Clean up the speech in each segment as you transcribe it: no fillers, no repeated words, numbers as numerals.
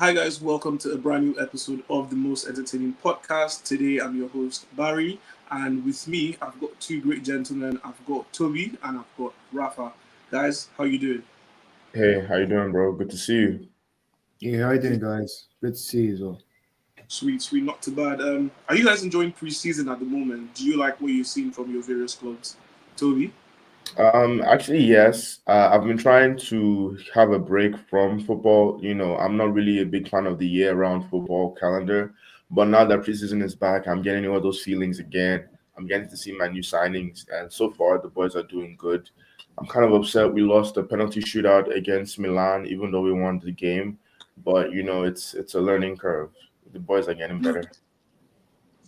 Hi guys, welcome to a brand new episode of the most entertaining podcast. Today I'm your host Bari, and with me I've got two great gentlemen. I've got Toby and I've got Rafa. Guys, how you doing? Hey, how you doing, bro? Good to see you. Yeah, how you doing, guys? Good to see you as well. Sweet, sweet, not too bad. Are you guys enjoying preseason at the moment? Do you like what you're seeing from your various clubs? Toby? Actually, yes. I've been trying to have a break from football. I'm not really a big fan of the year-round football calendar, but now that preseason is back, I'm getting all those feelings again. I'm getting to see my new signings, and so far the boys are doing good. I'm kind of upset we lost the penalty shootout against Milan, even though we won the game. But it's a learning curve. The boys are getting better.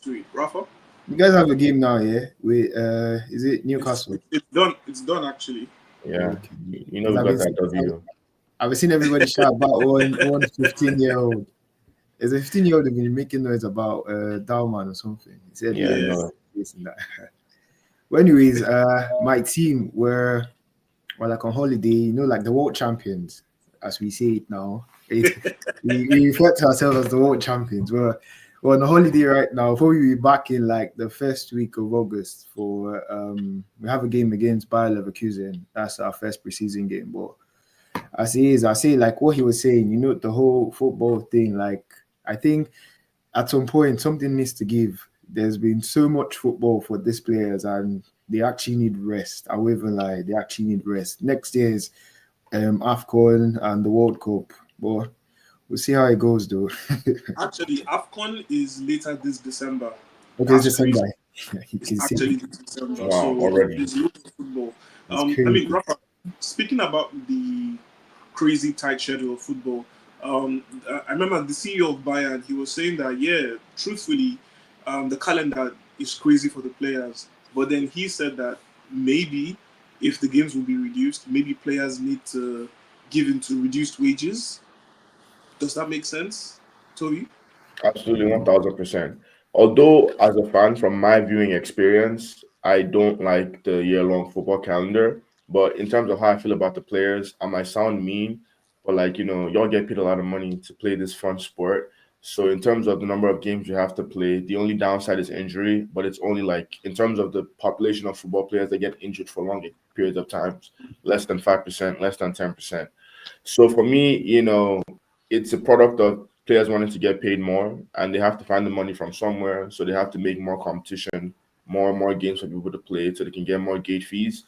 Sweet. Rafa? You guys have a game now, yeah? With is it It's Newcastle? it's done. It's done actually. Yeah, Okay. we Because got that W. I've been seeing everybody shout about one 15-year-old. There's a 15-year-old who's been making noise about Dalman or something. He said Yeah, Yeah. no. this and that. Well, anyways, my team were like on holiday, like the world champions, as we say it now. We refer to ourselves as the world champions. We're on a holiday right now. Probably be back in like the first week of August for we have a game against Bayer Leverkusen. That's our first preseason game. But as it is, I say like what he was saying, the whole football thing, like I think at some point something needs to give. There's been so much football for these players and they actually need rest. I won't even lie, they actually need rest. Next year's AFCON and the World Cup. But we'll see how it goes though. Actually, AFCON is later this December. Okay, it's That's crazy. December. You It's can see actually this December, Wow, so already. there's lots of football. it's I crazy. mean, Rafa, speaking about the crazy tight schedule of football, I remember the CEO of Bayern. He was saying that truthfully, the calendar is crazy for the players. But then he said that maybe if the games will be reduced, maybe players need to give into reduced wages. Does that make sense, Toby? Absolutely, 1000%. Although, as a fan, from my viewing experience, I don't like the year-long football calendar. But in terms of how I feel about the players, I might sound mean, but like, y'all get paid a lot of money to play this fun sport. So in terms of the number of games you have to play, the only downside is injury, but it's only like in terms of the population of football players that get injured for long periods of times, less than 5%, less than 10%. So for me, it's a product of players wanting to get paid more and they have to find the money from somewhere. So they have to make more competition, more and more games for people to play so they can get more gate fees.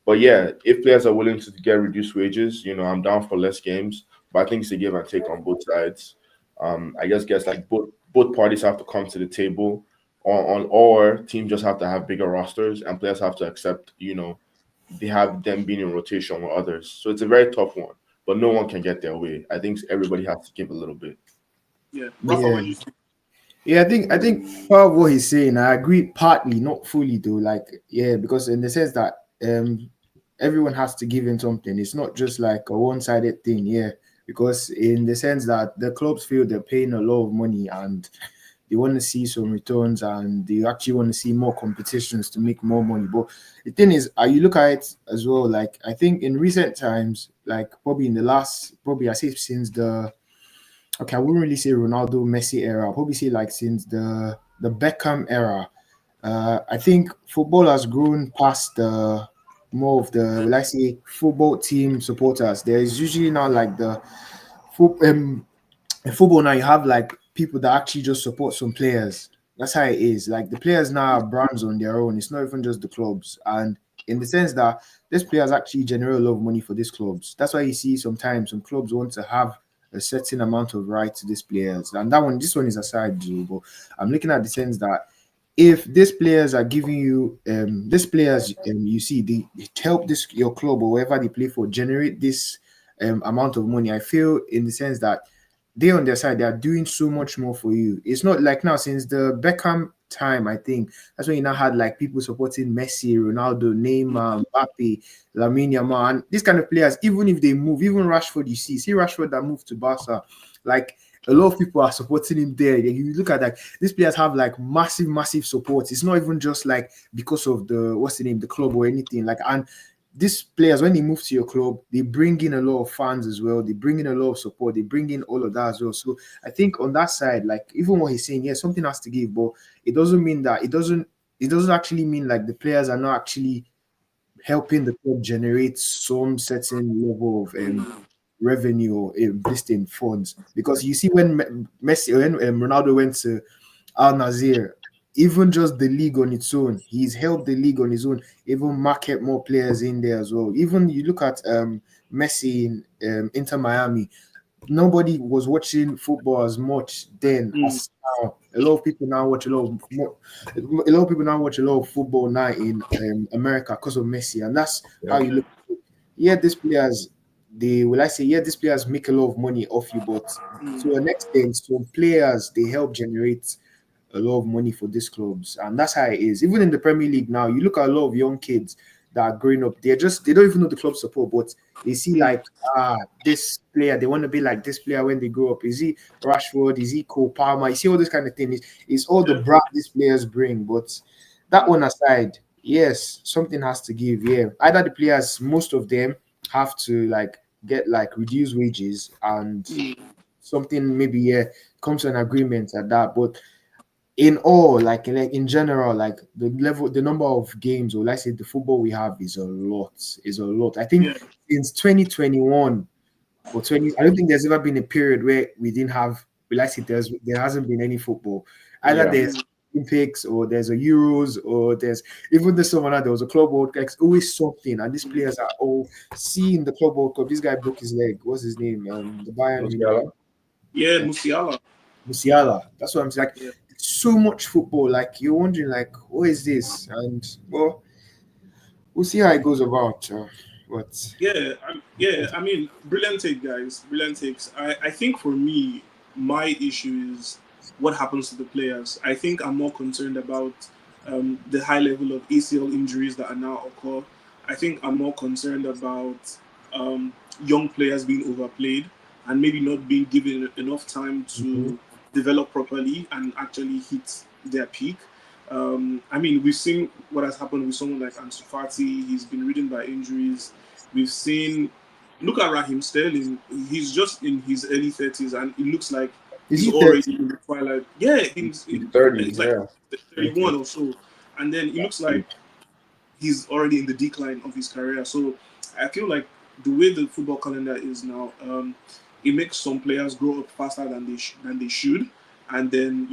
But yeah, if players are willing to get reduced wages, I'm down for less games. But I think it's a give and take on both sides. I guess like both parties have to come to the table or teams just have to have bigger rosters and players have to accept, they have them being in rotation with others. So it's a very tough one, but no one can get their way. I think everybody has to give a little bit. Yeah, Rafa, Yeah. when you Yeah, I think part of what he's saying, I agree partly, not fully though. Like, yeah, because in the sense that everyone has to give in something. It's not just like a one-sided thing, yeah. Because in the sense that the clubs feel they're paying a lot of money and they want to see some returns and they actually want to see more competitions to make more money. But the thing is, you look at it as well, like I think in recent times, like probably in the last, probably I say since the okay, I wouldn't really say Ronaldo, Messi era. I'll probably say like since the Beckham era. I think football has grown past the more of the will I say football team supporters. There is usually now like the foot in football now you have like people that actually just support some players. That's how it is. Like the players now are brands on their own. It's not even just the clubs. And in the sense that these players actually generate a lot of money for these clubs. That's why you see sometimes some clubs want to have a certain amount of right to these players. And this one is aside, Joe, but I'm looking at the sense that if these players are giving you these players you see they help this your club or wherever they play for generate this amount of money. I feel in the sense that they on their side they are doing so much more for you. It's not like now since the Beckham time. I think that's when you now had like people supporting Messi, Ronaldo, Neymar, Mbappe, Lamine Yamal, and these kind of players. Even if they move, even Rashford, you see Rashford that moved to Barca, like a lot of people are supporting him there. You look at like these players have like massive, massive support. It's not even just like because of the what's the name, the club or anything. Like and these players, when they move to your club, they bring in a lot of fans as well. They bring in a lot of support. They bring in all of that as well. So I think on that side, like even what he's saying, yeah, something has to give, but it doesn't mean that it doesn't actually mean like the players are not actually helping the club generate some certain level of revenue or investing funds. Because you see, when Messi, when Ronaldo went to Al Nazir, even just the league on its own, he's helped the league on his own, even market more players in there as well. Even you look at Messi in Inter Miami, nobody was watching football as much then Mm, as now. A lot of people now watch a lot of people now watch a lot of football now in America because of Messi, and that's how Yeah. you look. Yeah, these players, they will I say, yeah, these players make a lot of money off you, but to mm, an extent, some players they help generate a lot of money for these clubs, and that's how it is. Even in the Premier League now, you look at a lot of young kids that are growing up. They don't even know the club support, but they see mm, like this player. They want to be like this player when they grow up. Is he Rashford? Is he Cole Palmer? You see all this kind of thing. It's all the yeah, brand these players bring. But that one aside, yes, something has to give. Yeah, either the players, most of them, have to like get like reduced wages and mm, something maybe come to an agreement at that. But in all, like in general, like the number of games, or let's say the football we have is a lot. I think yeah, since 2021 or 20, I don't think there's ever been a period where we didn't have, let's say there hasn't been any football. Either Yeah. there's mm, Olympics or there's a Euros or there's even this summer now there was a Club World Cup. It's always something, and these players are all seeing the Club World Cup. This guy broke his leg. What's his name? The Bayern Munich. Musiala. yeah, Musiala. Musiala. That's what I'm saying. Like, Yeah, so much football. Like you're wondering, like, what is this? And well, we'll see how it goes about. But yeah. I mean, brilliant take, guys. Brilliant takes. I think for me, my issue is what happens to the players. I think I'm more concerned about the high level of ACL injuries that are now occur. I think I'm more concerned about um, young players being overplayed and maybe not being given enough time mhm. to develop properly and actually hit their peak. I mean, we've seen what has happened with someone like Ansu Fati. He's been ridden by injuries. We've seen, look at Raheem Sterling. He's just in his early 30s, and it looks like Is he's he already 30? in the twilight. Yeah, He's 30. it's like Yeah. 31 or so, and then it looks like he's already in the decline of his career. So I feel like the way the football calendar is now, it makes some players grow up faster than they should, and then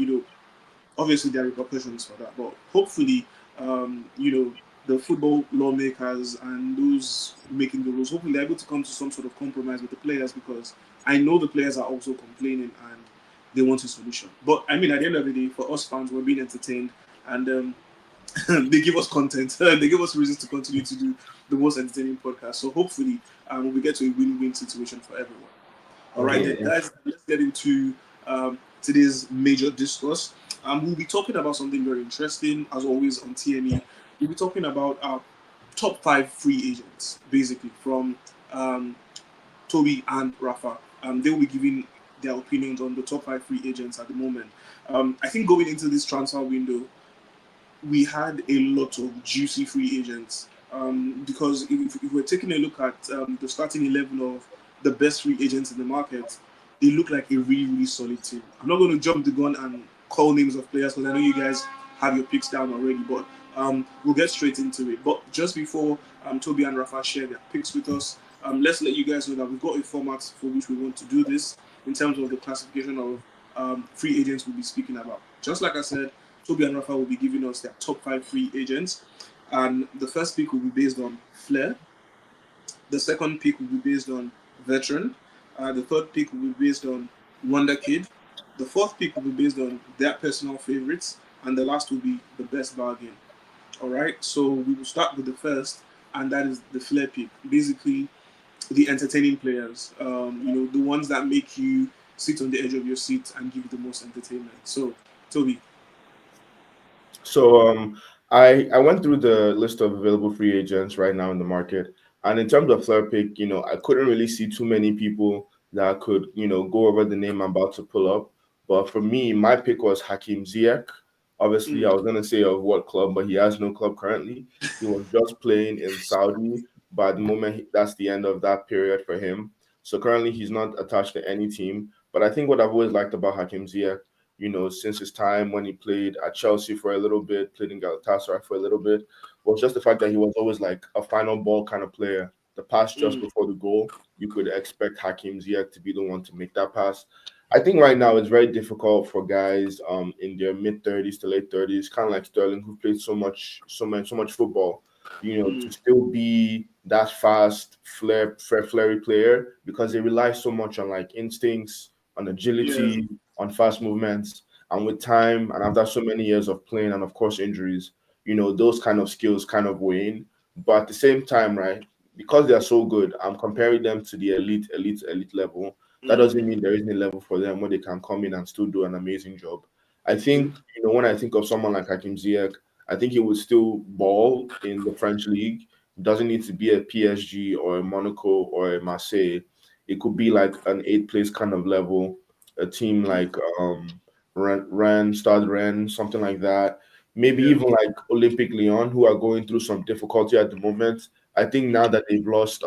obviously there are repercussions for that. But hopefully, the football lawmakers and those making the rules, hopefully they're able to come to some sort of compromise with the players, because I know the players are also complaining and they want a solution. But I mean, at the end of the day, for us fans, we're being entertained, and they give us content. They give us reasons to continue to do the most entertaining podcast. So hopefully, we get to a win-win situation for everyone. All right, then, Yeah. Absolutely. guys, let's get into today's major discourse. We'll be talking about something very interesting, as always, on TNE. We'll be talking about our top five free agents, basically, from um, Toby and Rafa. They will be giving their opinions on the top five free agents at the moment. I think going into this transfer window, we had a lot of juicy free agents. Because if we're taking a look at the starting 11 of the best free agents in the market, they look like a really, really solid team. I'm not going to jump the gun and call names of players because I know you guys have your picks down already, but we'll get straight into it. But just before Toby and Rafa share their picks with us, let's let you guys know that we've got a format for which we want to do this in terms of the classification of free agents we'll be speaking about. Just like I said, Toby and Rafa will be giving us their top five free agents. And the first pick will be based on flair. The second pick will be based on veteran. The third pick will be based on wonder kid. The fourth pick will be based on their personal favorites. And the last will be the best bargain. All right. So we will start with the first, and that is the flair pick. Basically, the entertaining players. The ones that make you sit on the edge of your seat and give you the most entertainment. So, Toby. So I went through the list of available free agents right now in the market, and in terms of flair pick, I couldn't really see too many people that could go over the name I'm about to pull up. But for me, my pick was Hakim Ziyech. Obviously, I Mm, was gonna say of what club, but he has no club currently. He was just playing in Saudi, but at the moment that's the end of that period for him. So currently he's not attached to any team. But I think what I've always liked about Hakim Ziyech, since his time when he played at Chelsea for a little bit, played in Galatasaray for a little bit, was just the fact that he was always like a final ball kind of player. The pass just Mm, before the goal, you could expect Hakim Ziyech to be the one to make that pass. I think right now it's very difficult for guys in their mid 30s to late 30s, kind of like Sterling, who played so much football, to mm, still be that fast, flary player because they rely so much on like instincts, on yeah, agility, on fast movements, and with time and after so many years of playing and of course injuries, those kind of skills kind of wane. But at the same time, right, because they are so good, I'm comparing them to the elite level. That doesn't mm, mean there isn't a level for them where they can come in and still do an amazing job. I yeah, think, when I think of someone like Hakim Ziyech, I think he would still ball in the French league. It doesn't need to be a PSG or a Monaco or a Marseille. It could be like an eighth place kind of level, a team like Stade Rennes, something like that. Maybe yeah, even like Olympic Lyon, who are going through some difficulty at the moment. I think now that they've lost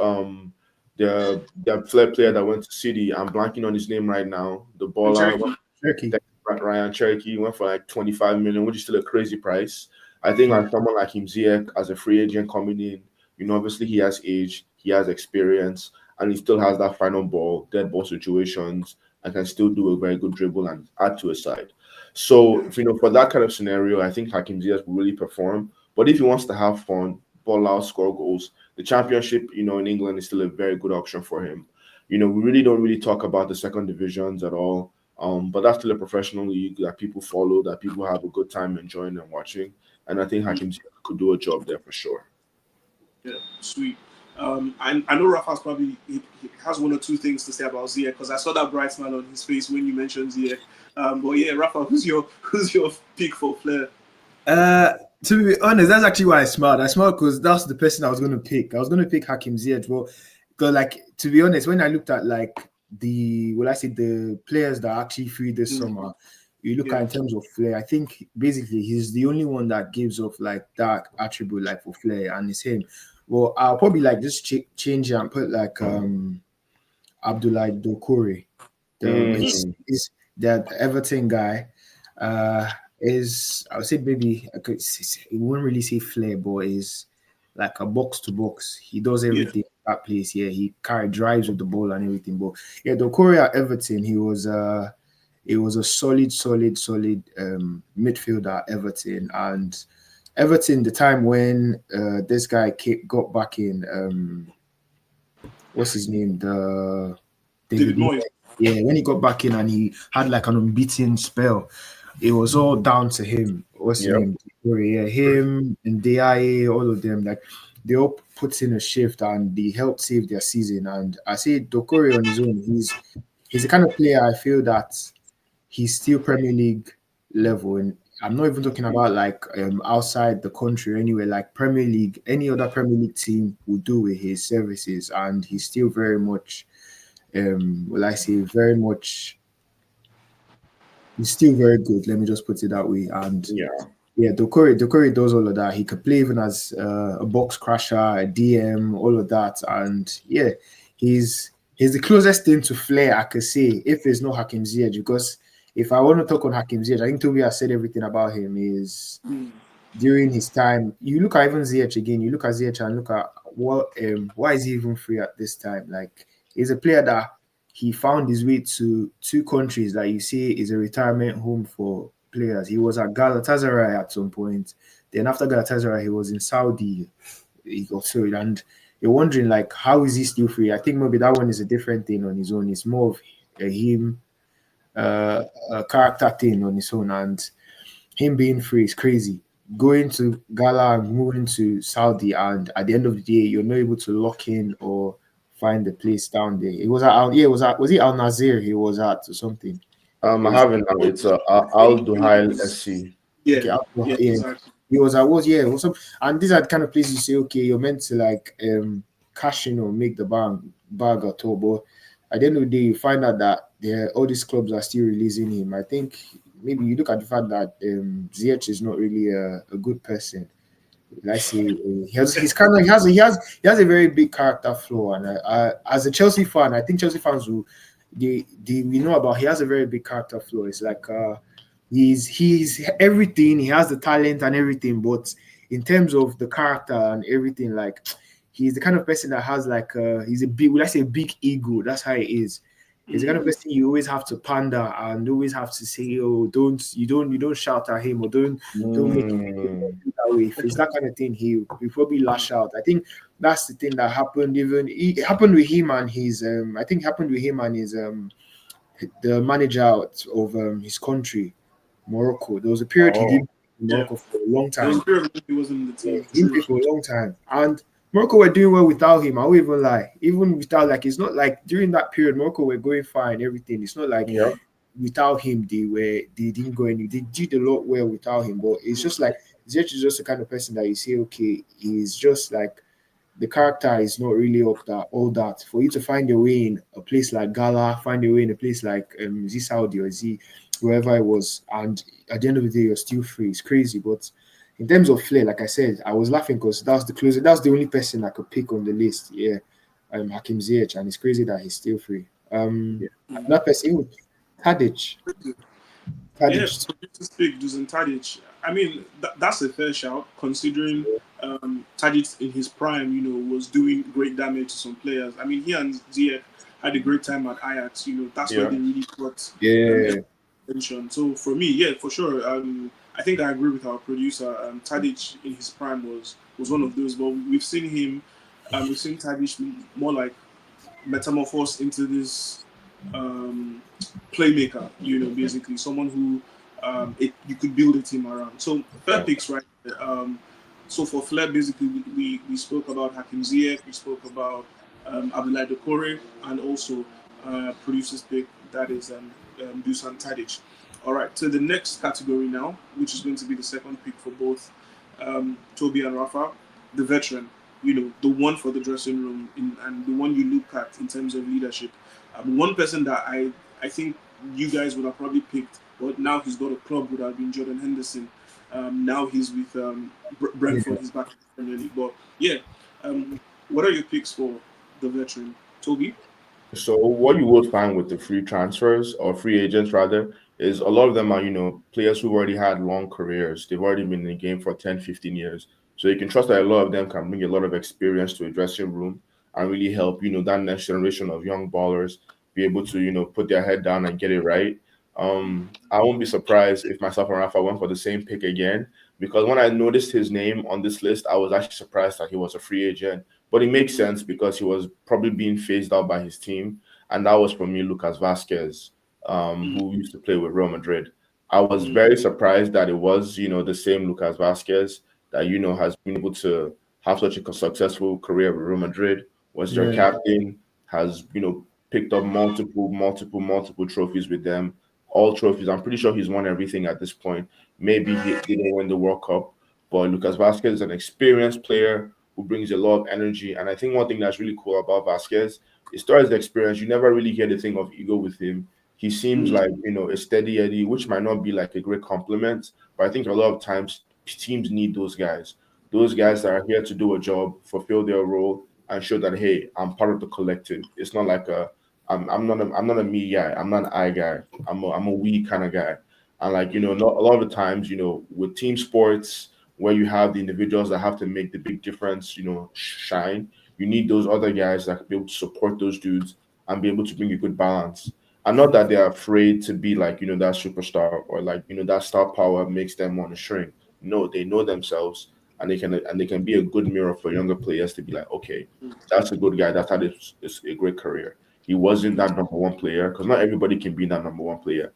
their flair player that went to City, I'm blanking on his name right now. The and baller Cherokee. Turkey. Ryan Cherokee went for like 25 million, which is still a crazy price. I think like someone like him, Ziyech, as a free agent coming in, obviously he has age, he has experience, and he still has that final ball, dead ball situations, and can still do a very good dribble and add to a side. So, Yeah, for that kind of scenario, I think Hakim Ziyech will really perform. But if he wants to have fun, ball out, score goals, the championship, in England is still a very good option for him. We really don't really talk about the second divisions at all. But that's still a professional league that people follow, that people have a good time enjoying and watching. And I think mm, Hakim Ziyech could do a job there for sure. yeah, sweet. I know Rafa's probably he has one or two things to say about Ziyech because I saw that bright smile on his face when you mentioned Ziyech. But yeah, Rafa, who's your pick for Flair? Uh, to be honest, that's actually why I smiled. I smiled because that's the person I was going to pick. I was going to pick Hakim Ziyech. Well, because like to be honest, when I looked at like the players that are actually free this Mm, summer, you look yeah, at in terms of flair. I think basically he's the only one that gives off like that attribute like for flair, and it's him. Well, I'll probably like just change it and put like Abdullah Dokore. Mm, He's that Everton guy. Uh, is I would say maybe I could it wouldn't really say flair, but is like a box to box. He does yeah, everything that place. Yeah, he carry drives with the ball and everything. But yeah, the Korea Everton, he was a solid midfielder at Everton. And Everton, the time when this guy got back in, what's his name? The David David Moyes. Moyes. Yeah, when he got back in and he had like an unbeaten spell, it was all down to him. What's his yep. name? Yeah, him and DIA, all of them. Like they all put in a shift and they helped save their season. And I say Dokore on his own, he's the kind of player I feel that he's still Premier League level. And I'm not even talking about like outside the country or anywhere, like Premier League, any other Premier League team will do with his services. And he's still very much will I say very much he's still very good. Let me just put it that way. And Yeah. yeah, Dokore does all of that. He could play even as a box crasher, a DM, all of that. And yeah, he's the closest thing to Flair I could say if there's no Hakim Ziyech. Because if I want to talk on Hakim Ziyech, I think Toby has said everything about him. Is Mm, during his time, you look at even Ziyech again. You look at Ziyech and look at what why is he even free at this time? Like he's a player that he found his way to two countries that you see is a retirement home for players. He was at Galatasaray at some point. Then after Galatasaray, he was in Saudi. He got sold, and you're wondering like how is he still free? I think maybe that one is a different thing on his own. It's more of him, a character thing on his own, and him being free is crazy. Going to Gala and moving to Saudi, and at the end of the day, you're not able to lock in or find the place down there. It was at yeah, it was at was it Al Nazir he was at or something? It I was haven't now. It's I Al think it Duhail was SC. okay. yeah, yeah, Yeah, exactly. it was. I was yeah. It was some, and these are the kind of places you say okay, you're meant to like cash in or make the bag at all, but at the end of the day, you find out that there all these clubs are still releasing him. I think maybe you look at the fact that Ziyech is not really a good person. let's say he has a very big character flaw, and as a Chelsea fan, I think Chelsea fans will they we know about he has a very big character flaw. It's like he's everything, he has the talent and everything, but in terms of the character and everything, like he's the kind of person that has like he's a big, let's say, big ego. That's how he is. He's the kind of Mm, person you always have to pander and always have to say, "Oh, you don't shout at him, or don't make him Mm. feel that way." If it's that kind of thing, he probably lash out. I think that's the thing that happened. Even it happened with him and his I think it happened with him and his the manager out of his country, Morocco. There was a period he Oh, did in yeah, Morocco for a long there was time. a period when he wasn't in the Yeah, team. he didn't True. play for a long time, and Morocco were doing well without him. I won't even lie. Even without, like, it's not like during that period Morocco were going fine, everything. It's not like yeah. without him they didn't go any. They did a lot well without him, but it's just like Ziyech is just the kind of person that you say, okay, he's just like the character is not really up that all that. For you to find your way in a place like Gala, find your way in a place like Z Saudi or Z wherever it was, and at the end of the day you're still free. It's crazy. But in terms of flair, like I said, I was laughing because that's the closer. That's the only person I could pick on the list. Yeah, Hakim Ziyech, and it's crazy that he's still free. Mm. Another person, Tadic, Yeah, Tadic. for you to speak, Dusan Tadic. I mean, that's a fair shout considering Tadic in his prime, was doing great damage to some players. I mean, he and Ziyech had a great time at Ajax. That's where Yeah. they really got Yeah, attention. So for me, yeah, for sure. I think I agree with our producer. Tadic in his prime was one of those. But we've seen him. We've seen Tadic more like metamorphose into this um, playmaker. Basically someone who you could build a team around. So fair Yeah. picks, right? There. So for Flair, basically, we spoke about Hakim Ziyech, we spoke about Abdoulaye Dokore, and also producer's pick, that is Dusan Tadic. All right, to the next category now, which is going to be the second pick for both Toby and Rafa, the veteran. The one for the dressing room, and the one you look at in terms of leadership. One person that I think you guys would have probably picked, but now he's got a club, would have been Jordan Henderson. Now he's with Brentford. yeah. He's back in the Premier League. But yeah, what are your picks for the veteran, Toby? So what you will find with the free transfers or free agents rather is a lot of them are, players who already had long careers. They've already been in the game for 10, 15 years. So you can trust that a lot of them can bring a lot of experience to a dressing room and really help, that next generation of young ballers be able to, put their head down and get it right. I won't be surprised if myself and Rafa went for the same pick again because when I noticed his name on this list, I was actually surprised that he was a free agent, but it makes sense because he was probably being phased out by his team, and that was for me Lucas Vasquez, Mm, who used to play with Real Madrid. I was mm, very surprised that it was the same Lucas Vasquez that has been able to have such a successful career with Real Madrid, was their Yeah, captain, has picked up multiple trophies with them, all trophies. I'm pretty sure he's won everything at this point. Maybe he didn't win the World Cup, but Lucas Vasquez is an experienced player who brings a lot of energy. And I think one thing that's really cool about Vasquez is towards the experience. You never really hear the thing of ego with him. He seems mm, like, a steady Eddie, which might not be like a great compliment, but I think a lot of times teams need those guys. Those guys that are here to do a job, fulfill their role, and show that hey, I'm part of the collective. It's not like I'm not a me guy. I'm not an I guy. I'm a we kind of guy. And like not a lot of the times, with team sports where you have the individuals that have to make the big difference, shine. You need those other guys that can be able to support those dudes and be able to bring a good balance. And not that they're afraid to be like, that superstar or like, that star power makes them want to shrink. No, they know themselves and they can be a good mirror for younger players to be like, okay, that's a good guy. That's had it's a great career. He wasn't that number one player because not everybody can be that number one player.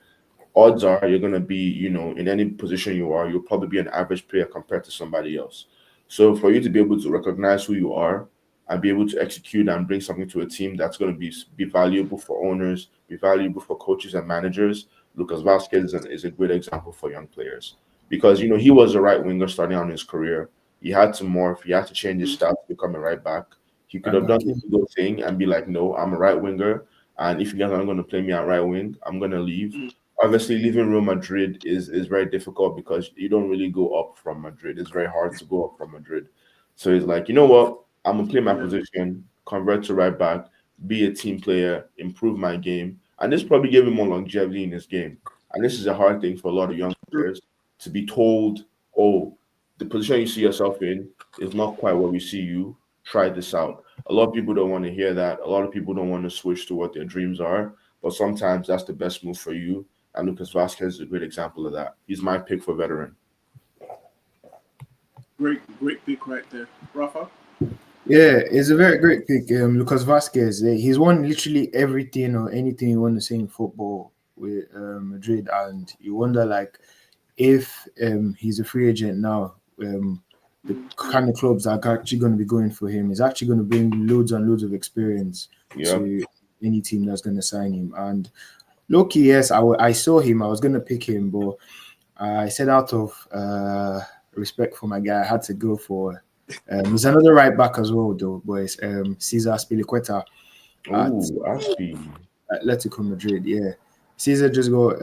Odds are you're going to be, in any position you are, you'll probably be an average player compared to somebody else. So for you to be able to recognize who you are and be able to execute and bring something to a team that's going to be valuable for owners, be valuable for coaches and managers, Lucas Vasquez is a great example for young players because he was a right winger starting out in his career. He had to morph. He had to change his mm, style to become a right back. He could right have done back the in. ego thing and be like, "No, I'm a right winger, and if you guys aren't going to play me at right wing, I'm going to leave." mm, obviously leaving Real Madrid is very difficult because you don't really go up from Madrid. It's very hard to go up from Madrid. So he's like, you know what? I'm gonna play my Yeah, position, convert to right back, be a team player, improve my game, and this probably gave him more longevity in his game. And this is a hard thing for a lot of young true. players to be told, oh, the position you see yourself in is not quite where we see you. Try this out. A lot of people don't want to hear that. A lot of people don't want to switch to what their dreams are. But sometimes that's the best move for you. And Lucas Vasquez is a great example of that. He's my pick for veteran. Great pick right there, Rafa. Yeah, it's a very great pick. Lucas Vasquez, he's won literally everything or anything you want to say in football with Madrid, and you wonder like if he's a free agent now, the Yeah, kind of clubs that are actually going to be going for him is actually going to bring loads and loads of experience Yep. to any team that's going to sign him. And Loki, yes, I saw him. I was going to pick him, but I said out of respect for my guy, I had to go for. He's another right back as well, though, but it's Cesar Spilicueta at Ooh, Aspie. Atletico Madrid. Yeah, Cesar just got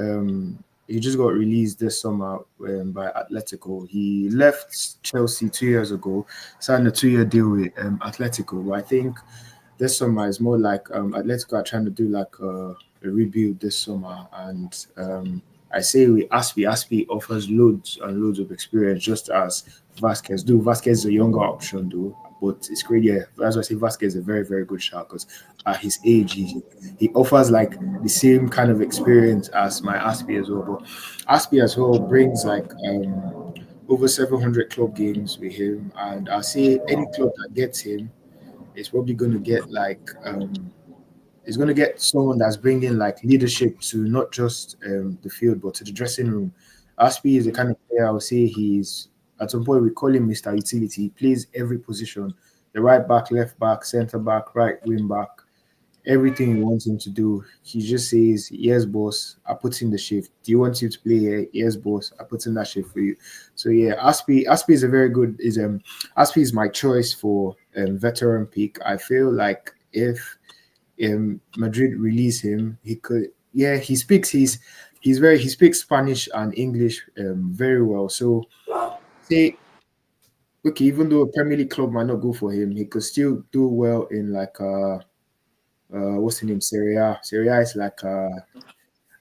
he just got released this summer by Atletico. He left Chelsea 2 years ago, signed a 2 year deal with Atletico. But I think this summer is more like Atletico are trying to do like a rebuild this summer, and I say with Aspi offers loads and loads of experience, just as Vasquez do. Vasquez is a younger option, though, but it's great. Yeah, as I say, Vasquez is a very very good shot because at his age, he offers like the same kind of experience as my Aspi as well. But Aspi as well brings like over 700 club games with him, and I say any club that gets him is probably going to get like is going to get someone that's bringing like leadership to not just the field but to the dressing room. Aspi is the kind of player I would say he's at some point we call him Mr. Utility. He plays every position: the right back, left back, centre back, right wing back. Everything you want him to do, he just says, "Yes, boss. I put in the shift. Do you want him to play here? Yes, boss. I put in that shift for you." So yeah, Aspi is a very good is Aspi is my choice for veteran pick. I feel like if Madrid release him, he could. Yeah, he speaks Spanish and English very well. So say okay, even though a Premier League club might not go for him, he could still do well in like what's the name, Serie A. Serie A is like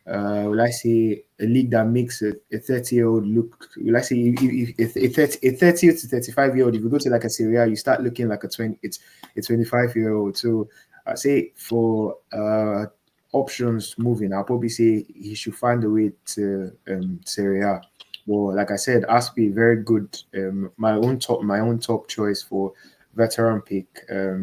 will I say a league that makes a 30-year-old look, will I say if a 30 to 35-year-old, if you go to like a Serie A, you start looking like it's a 25-year-old. So I say for options moving, I'll probably say he should find a way to Serie A. Well, like I said, Aspi very good. My own top choice for veteran pick.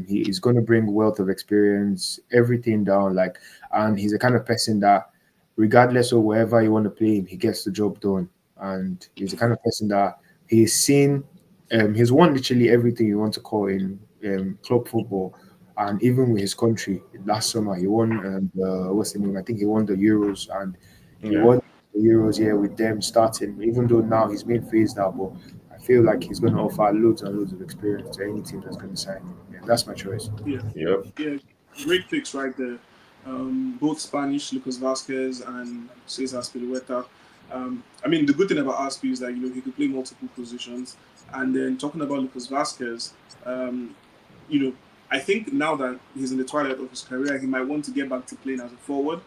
He is going to bring wealth of experience, everything down. Like, and he's the kind of person that, regardless of wherever you want to play him, he gets the job done. And he's the kind of person that he's seen. He's won literally everything you want to call in club football, and even with his country. Last summer, he won. What's the name? I think he won the Euros, and he Yeah. won the Euros here with them starting. Even though now he's been phased out, but I feel like he's going to offer loads and loads of experience to any team that's going to sign him. Yeah, that's my choice. yeah, Yep. yeah. Great picks right there. Both Spanish, Lucas Vasquez and Cesar Spilicueta. I mean, the good thing about Aspi is that he could play multiple positions. And then talking about Lucas Vasquez, um, you know, I think now that he's in the twilight of his career, he might want to get back to playing as a forward.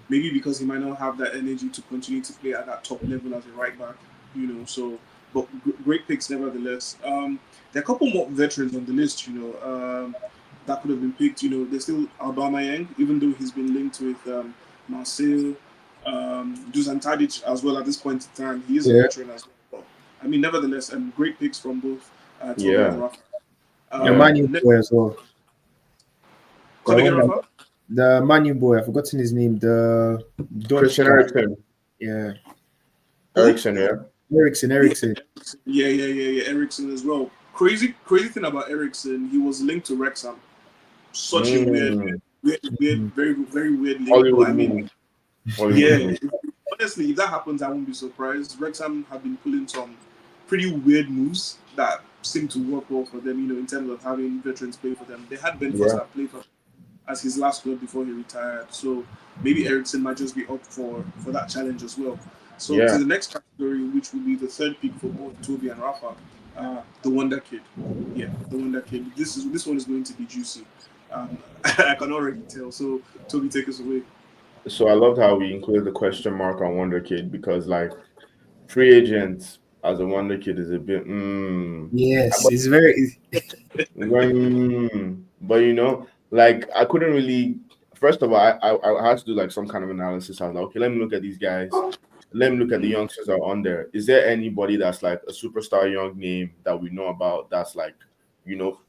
Maybe because he might not have that energy to continue to play at that top level as a right back. So but great picks nevertheless. There are a couple more veterans on the list. That could have been picked. There's still Albama Yang, even though he's been linked with Marcel, Dusan Tadic as well at this point in time. He is a Yeah, veteran as well. I mean, nevertheless, great picks from both Toby and Yeah. Rafa. the Yeah. Manu boy as well. The Come again, one that Rafa? the Manu boy, I've forgotten his name. The Dutch Christian guy. Eriksen. Yeah, Who? Eriksen, yeah. Yeah, Ericsson. yeah. Ericsson as well. Crazy thing about Ericsson, he was linked to Wrexham. Such a Mm. very, very weird link. But Hollywood I mean, move. Hollywood yeah. move. Honestly, if that happens, I won't be surprised. Wrexham have been pulling some pretty weird moves that seem to work well for them. In terms of having veterans play for them. They had Ben Yeah. Foster play for them as his last club before he retired. So maybe Ericsson might just be up for that challenge as well. So to Yeah. the next category, which will be the third pick for both Toby and Rafa, the Wonder Kid. Yeah, the Wonder Kid. This one is going to be juicy. I can already tell. So Toby, take us away. So I loved how we included the question mark on Wonder Kid because like free agent as a Wonder Kid is a bit Yes, it's very. but like I couldn't really. First of all, I had to do like some kind of analysis. I was like, okay, let me look at these guys. Let me look at the Mm, youngsters that are on there. Is there anybody that's like a superstar young name that we know about that's like, you know,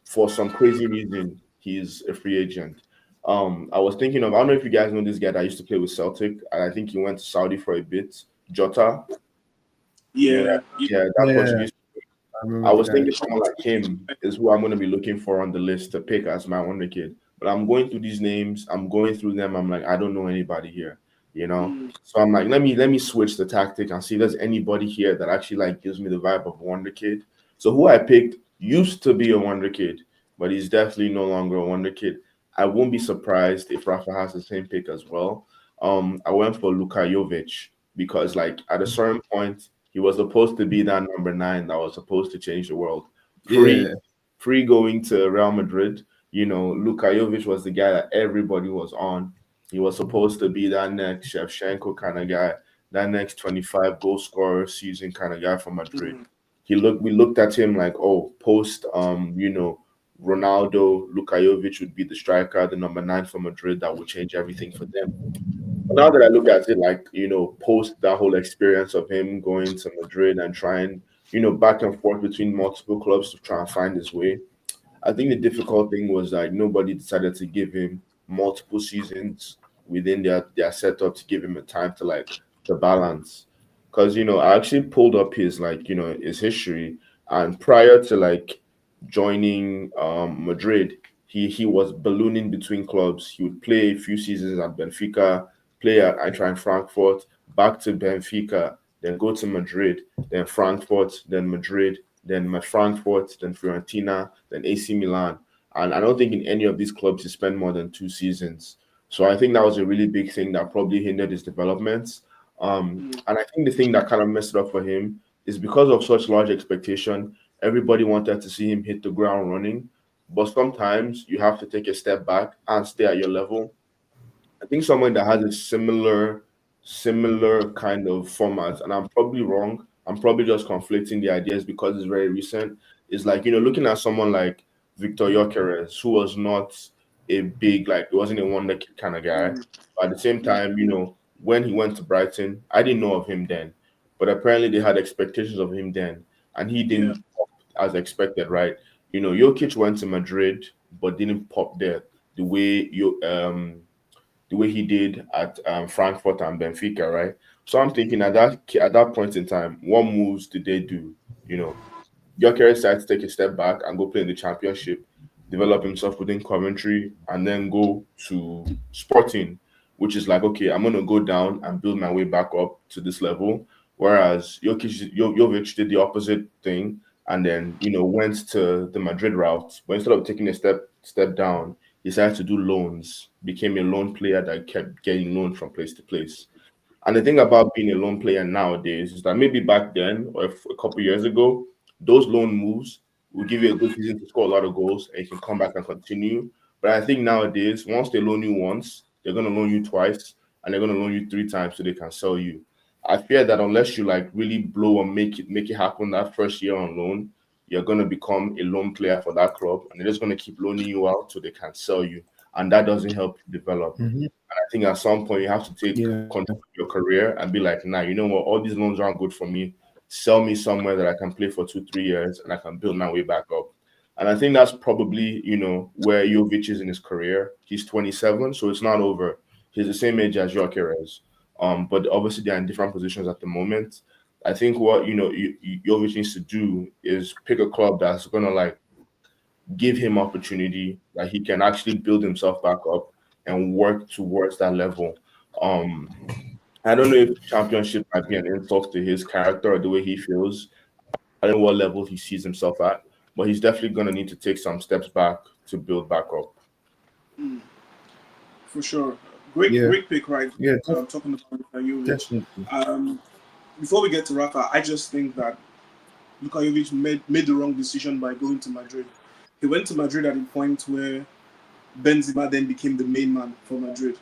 for some crazy reason he's a free agent? I was thinking of I don't know if you guys know this guy that used to play with Celtic, and I think he went to Saudi for a bit. Jota, you know yeah, that yeah. yeah, that Yeah, Portuguese. I remember I the was guy. thinking someone like him is who I'm going to be looking for on the list to pick as my wonder kid. But I'm going through these names. I'm going through them. I'm like, I don't know anybody here, you know. Mm, So I'm like, let me switch the tactic and see if there's anybody here that actually like gives me the vibe of a wonder kid. So who I picked used to be a wonder kid, but he's definitely no longer a wonder kid. I won't be surprised if Rafa has the same pick as well. I went for Luka Jovic because like at a certain point he was supposed to be that number nine that was supposed to change the world. Pre Yeah, pre going to Real Madrid, Luka Jovic was the guy that everybody was on. He was supposed to be that next Shevchenko kind of guy, that next 25 goal scorer season kind of guy from Madrid. mm, We looked at him like, oh, post Ronaldo, Luka Jovic would be the striker, the number nine for Madrid that would change everything for them. But now that I look at it, like, post that whole experience of him going to Madrid and trying, back and forth between multiple clubs to try and find his way, I think the difficult thing was like nobody decided to give him multiple seasons within their setup to give him a time to like the balance. Because I actually pulled up his like his history, and prior to like joining Madrid, he was ballooning between clubs. He would play a few seasons at Benfica, play at Eintracht Frankfurt, back to Benfica, then go to Madrid, then Frankfurt, then Madrid, then Frankfurt, then Fiorentina, then AC Milan. And I don't think in any of these clubs he spent more than 2 seasons. So I think that was a really big thing that probably hindered his development. mm, And I think the thing that kind of messed it up for him is because of such large expectation, everybody wanted to see him hit the ground running. But sometimes you have to take a step back and stay at your level. I think someone that has a similar kind of format, and I'm probably wrong. I'm probably just conflicting the ideas because it's very recent. Is like looking at someone like Victor Gyökeres, who was not a big like he wasn't a wonder kid kind of guy. mm, But at the same time, when he went to Brighton, I didn't know of him then, but apparently they had expectations of him then, and he yeah, didn't pop as expected, right? Jokic went to Madrid, but didn't pop there the way he did at Frankfurt and Benfica, right? So I'm thinking at that point in time, what moves did they do? You know, Gyökeres decided to take a step back and go play in the championship, develop himself within Coventry, and then go to Sporting, which is like, okay, I'm gonna go down and build my way back up to this level. Whereas Jovic did the opposite thing and then went to the Madrid route, but instead of taking a step down, he decided to do loans, became a loan player that kept getting loaned from place to place. And the thing about being a loan player nowadays is that maybe back then or a couple years ago, those loan moves will give you a good season to score a lot of goals and you can come back and continue. But I think nowadays, once they loan you once, they're going to loan you twice and they're going to loan you 3 times so they can sell you. I fear that unless you like really blow and make it happen that first year on loan, you're going to become a loan player for that club and they're just going to keep loaning you out so they can sell you. And that doesn't help you develop. hmm, I think at some point you have to take yeah, control of your career and be like, nah, you know what? All these loans aren't good for me. Sell me somewhere that I can play for 2, 3 years and I can build my way back up. And I think that's probably, where Jovic is in his career. He's 27, so it's not over. He's the same age as Gyökeres. But obviously they're in different positions at the moment. I think what Jovic needs to do is pick a club that's gonna like give him opportunity that he can actually build himself back up and work towards that level. Um, I don't know if championship might be an insult to his character or the way he feels. I don't know what level he sees himself at, but he's definitely going to need to take some steps back to build back up. mm. for sure. Great, Yeah, great pick, right? yeah, Talking about Luka Jovic. definitely. Um, Before we get to Rafa, I just think that Luka Jovic made the wrong decision by going to Madrid. He went to Madrid at a point where Benzema then became the main man for Madrid,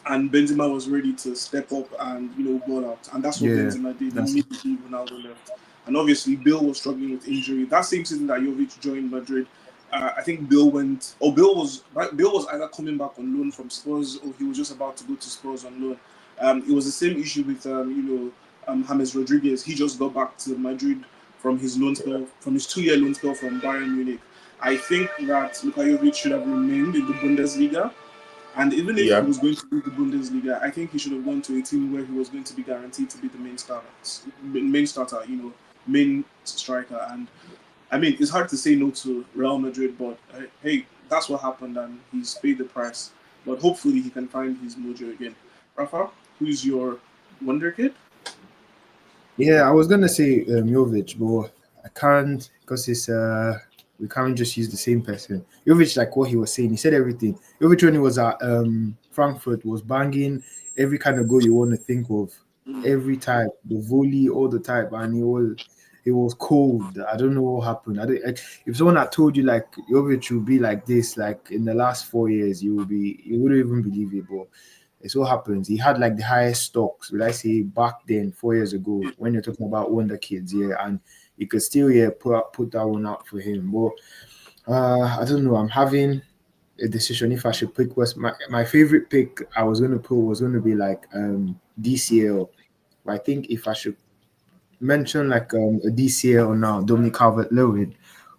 and Benzema was ready to step up and ball out, and that's what Yeah, Benzema did that's immediately Ronaldo left. And obviously, Bill was struggling with injury. That same season that Jovic joined Madrid, I think Bill went. Oh, Bill was either coming back on loan from Spurs or he was just about to go to Spurs on loan. It was the same issue with James Rodriguez. He just got back to Madrid from his loan spell, from his 2 year loan spell from Bayern Munich. I think that Luka Jovic should have remained in the Bundesliga, and even if he Yeah, was going to leave the Bundesliga, I think he should have gone to a team where he was going to be guaranteed to be the main starter, main striker. And I mean, it's hard to say no to Real Madrid, but hey, that's what happened, and he's paid the price. But hopefully, he can find his mojo again. Rafa, who's your wonder kid? Yeah, I was gonna say Jovic, but I can't because it's we can't just use the same person. Jovic, like what he was saying, he said everything. Jovic when he was at Frankfurt was banging every kind of goal you want to think of, Mm. every type, the volley, all the type, and he was cold. I don't know what happened. I don't, like, if someone had told you like Jovic would be like this, like in the last 4 years, you wouldn't even believe it, but it so happens he had like the highest stocks, would I say, back then 4 years ago when you're talking about wonder kids, yeah, and you could still put that one out for him. But I don't know. I'm having a decision if I should pick. Was my favorite pick I was gonna put was gonna be like DCL. But I think if I should mention like a DCL now, Dominic Calvert Lewin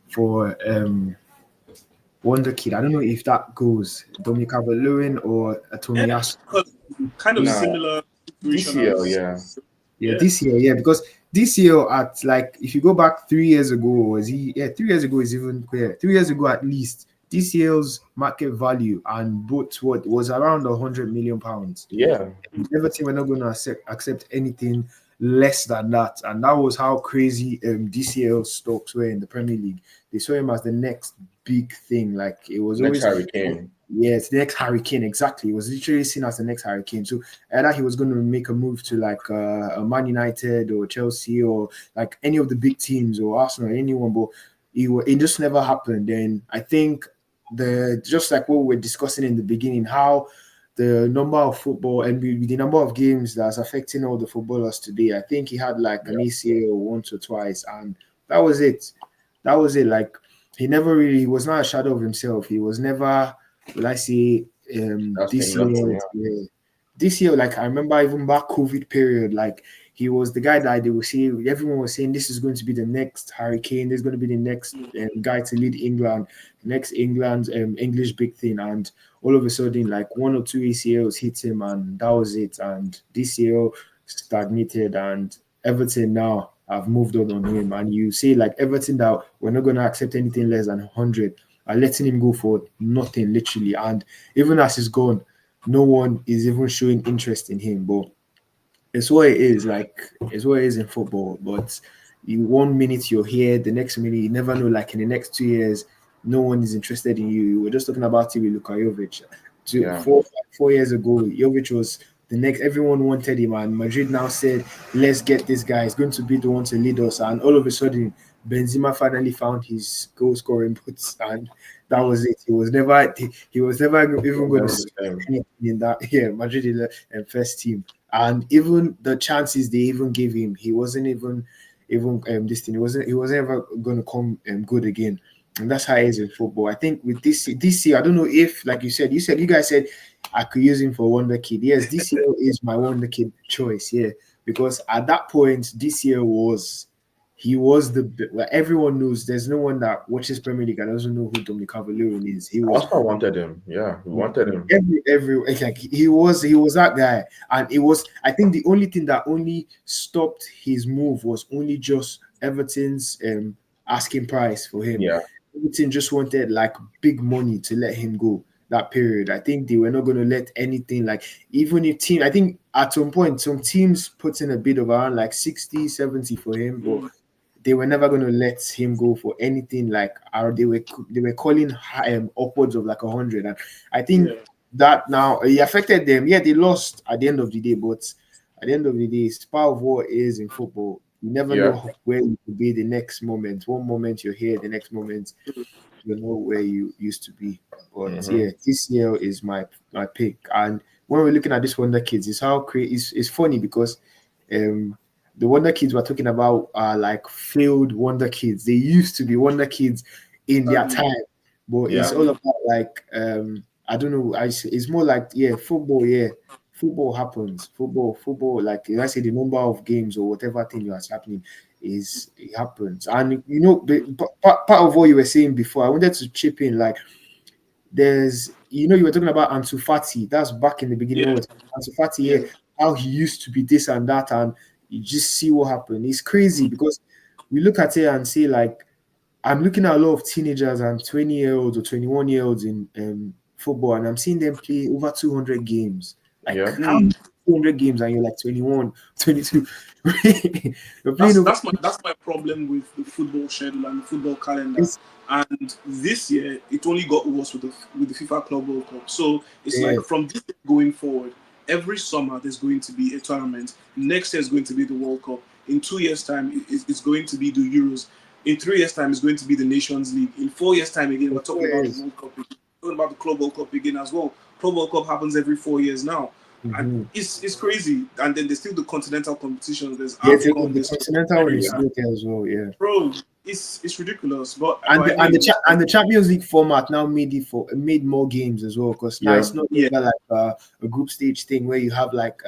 for Wonder Kid. I don't know if that goes Dominic Calvert Lewin or a Yeah, Tomiyasu. because kind of nah, similar situation DCL, as yeah, Yeah, yeah. this year, yeah, because this year at like if you go back 3 years ago, was he? Yeah, 3 years ago is even clear. 3 years ago at least, this year's market value and both what was around £100 million. yeah, Everton were not going to accept anything less than that, and that was how crazy DCL stocks were in the Premier League. They saw him as the next big thing. Like it was next always, Harry Kane. yeah, it's the next Harry Kane. Exactly, it was literally seen as the next Harry Kane. So either he was going to make a move to like a Man United or Chelsea or like any of the big teams or Arsenal or anyone, but it just never happened. And I think the just like what we were discussing in the beginning, how the number of football and the number of games that's affecting all the footballers today. I think he had like an Yeah, ACL once or twice, and that was it. That was it. Like he was not a shadow of himself. He was never, will I say, this outstanding nothing. year. Yeah, this year, like I remember even back COVID period, like he was the guy that they would say everyone was saying this is going to be the next Hurricane. This is going to be the next guy to lead England, next England's English big thing, and all of a sudden, like one or two ACLs hit him, and that was it. And DCL stagnated, and Everton now have moved on him. And you say like Everton that we're not going to accept anything less than 100, are letting him go for nothing, literally. And even as he's gone, no one is even showing interest in him. But it's what it is. Like it's what it is in football. But you 1 minute you're here, the next minute you never know. Like in the next 2 years, no one is interested in you. We were just talking about it with Luka Jovic. Yeah, 4 years ago, Jovic was the next. Everyone wanted him, and Madrid now said, "Let's get this guy. He's going to be the one to lead us." And all of a sudden, Benzema finally found his goal scoring boots, and that was it. He was never even going to never the score same. anything in that Madrid first team. And even the chances they even gave him, he wasn't even this thing. He wasn't ever going to come good again. And that's how it is in football. I think with this year, I don't know if, like you guys said, I could use him for wonder kid. Yes, this year is my wonder kid choice. Yeah, because at that point, this year he was well, everyone knows. There's no one that watches Premier League and doesn't know who Dominic Calvert-Lewin is. He was Arsenal wanted him. Yeah, we wanted him. every like he was that guy, and it was, I think, the only thing that only stopped his move was only just Everton's asking price for him. Yeah, Everton just wanted like big money to let him go that period. I think they were not going to let anything, like, even if team, I think at some point some teams put in a bid of around like 60, 70 for him, but Mm, they were never going to let him go for anything like, or they were calling upwards of like 100. And I think yeah. that now it affected them. Yeah, they lost at the end of the day, but at the end of the day, it's part of what is in football. You never Yeah. know where you could be the next moment. One moment you're here, the next moment you know where you used to be. But Hmm. yeah, this year is my pick. And when we're looking at this Wonder Kids, it's how it's funny because um the Wonder Kids we're talking about are like failed Wonder Kids. They used to be Wonder Kids in their Exactly. time, but it's Yeah. all about like I don't know. It's more like yeah, football. Yeah, football happens. Football. Like I say, the number of games or whatever thing that's happening is it happens. And you know, part of what you were saying before, I wanted to chip in. Like, there's you were talking about Ansu Fati. That's back in the beginning when Yeah, we were talking about Ansu Fati. yeah. Yeah, how he used to be this and that, and you just see what happened. It's crazy because we look at it and say like I'm looking at a lot of teenagers and 20-year-olds or 21-year-olds in football, and I'm seeing them play over 200 games. Like, Yeah. how Mm. 200 games and you're like 21, 22? You're playing That's over. that's my problem with the football schedule and the football calendar. It's, And this year, it only got worse with the FIFA Club World Cup. So it's yeah, like from this year going forward, every summer there's going to be a tournament. Next year is going to be the World Cup. In 2 years' time, it's going to be the Euros. In 3 years' time, it's going to be the Nations League. In 4 years' time, again, we're that's talking what it about the is. World Cup. We're talking about the Club World Cup again as well. Club World Cup happens every 4 years now, and Mhm. it's crazy. And then there's still the continental competitions. There's Yeah, AFCON. the There's continental one is America. still there as well. Yeah. Bro, it's ridiculous. But And I know you want. the Champions League format now made more games as well because now Yeah. it's not Yeah. longer like a group stage thing where you have like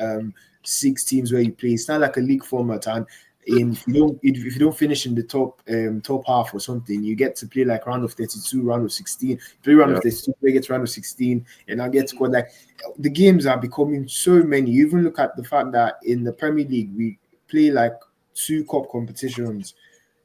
6 teams where you play. It's not like a league format, and if you don't finish in the top half or something, you get to play like round of 32, round of 16, play round of Yeah. 32, play get to round of 16, and I get squad. Like the games are becoming so many. You even look at the fact that in the Premier League we play like two cup competitions,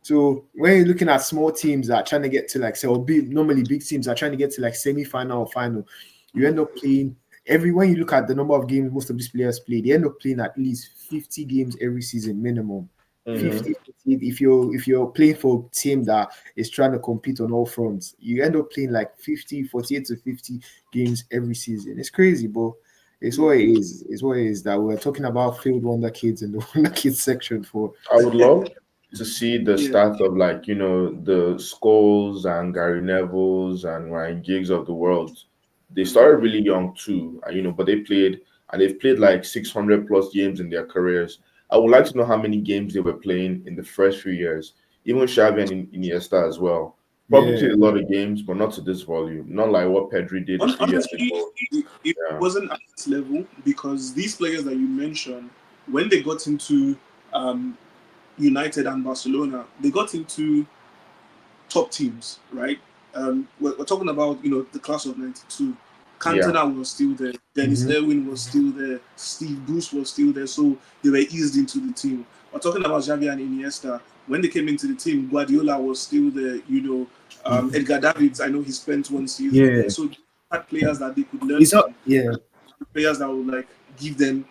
so when you're looking at small teams that are trying to get to like say or big normally big teams are trying to get to like semi-final or final, you end up playing every when you look at the number of games most of these players play, they end up playing at least 50 games every season minimum. Hmm. 50, 50 if you're playing for a team that is trying to compete on all fronts, you end up playing like 50, 48 to 50 games every season. It's crazy, but it's what it is. It's what it is that we're talking about field wonder kids in the wonder kids section for. I would love to see the Yeah. start of like, the Scholes and Gary Neville's and Ryan Giggs of the world. They started really young too, but they've played like 600 plus games in their careers. I would like to know how many games they were playing in the first few years. Even Xavi and Iniesta as well. Probably Yeah. played a lot of games, but not to this volume. Not like what Pedri did a few years Honestly, ago. it Yeah, wasn't at this level because these players that you mentioned, when they got into um, United and Barcelona, they got into top teams, right? We're talking about the class of '92. yeah, Cantona was still there. Dennis Mhm. Irwin was still there. Steve Bruce was still there. So they were eased into the team. We're talking about Xavi and Iniesta. When they came into the team, Guardiola was still there. Mhm. Edgar Davids, I know he spent one season there. Yeah. So they had players that they could learn It's not. from, Yeah. players that would like give them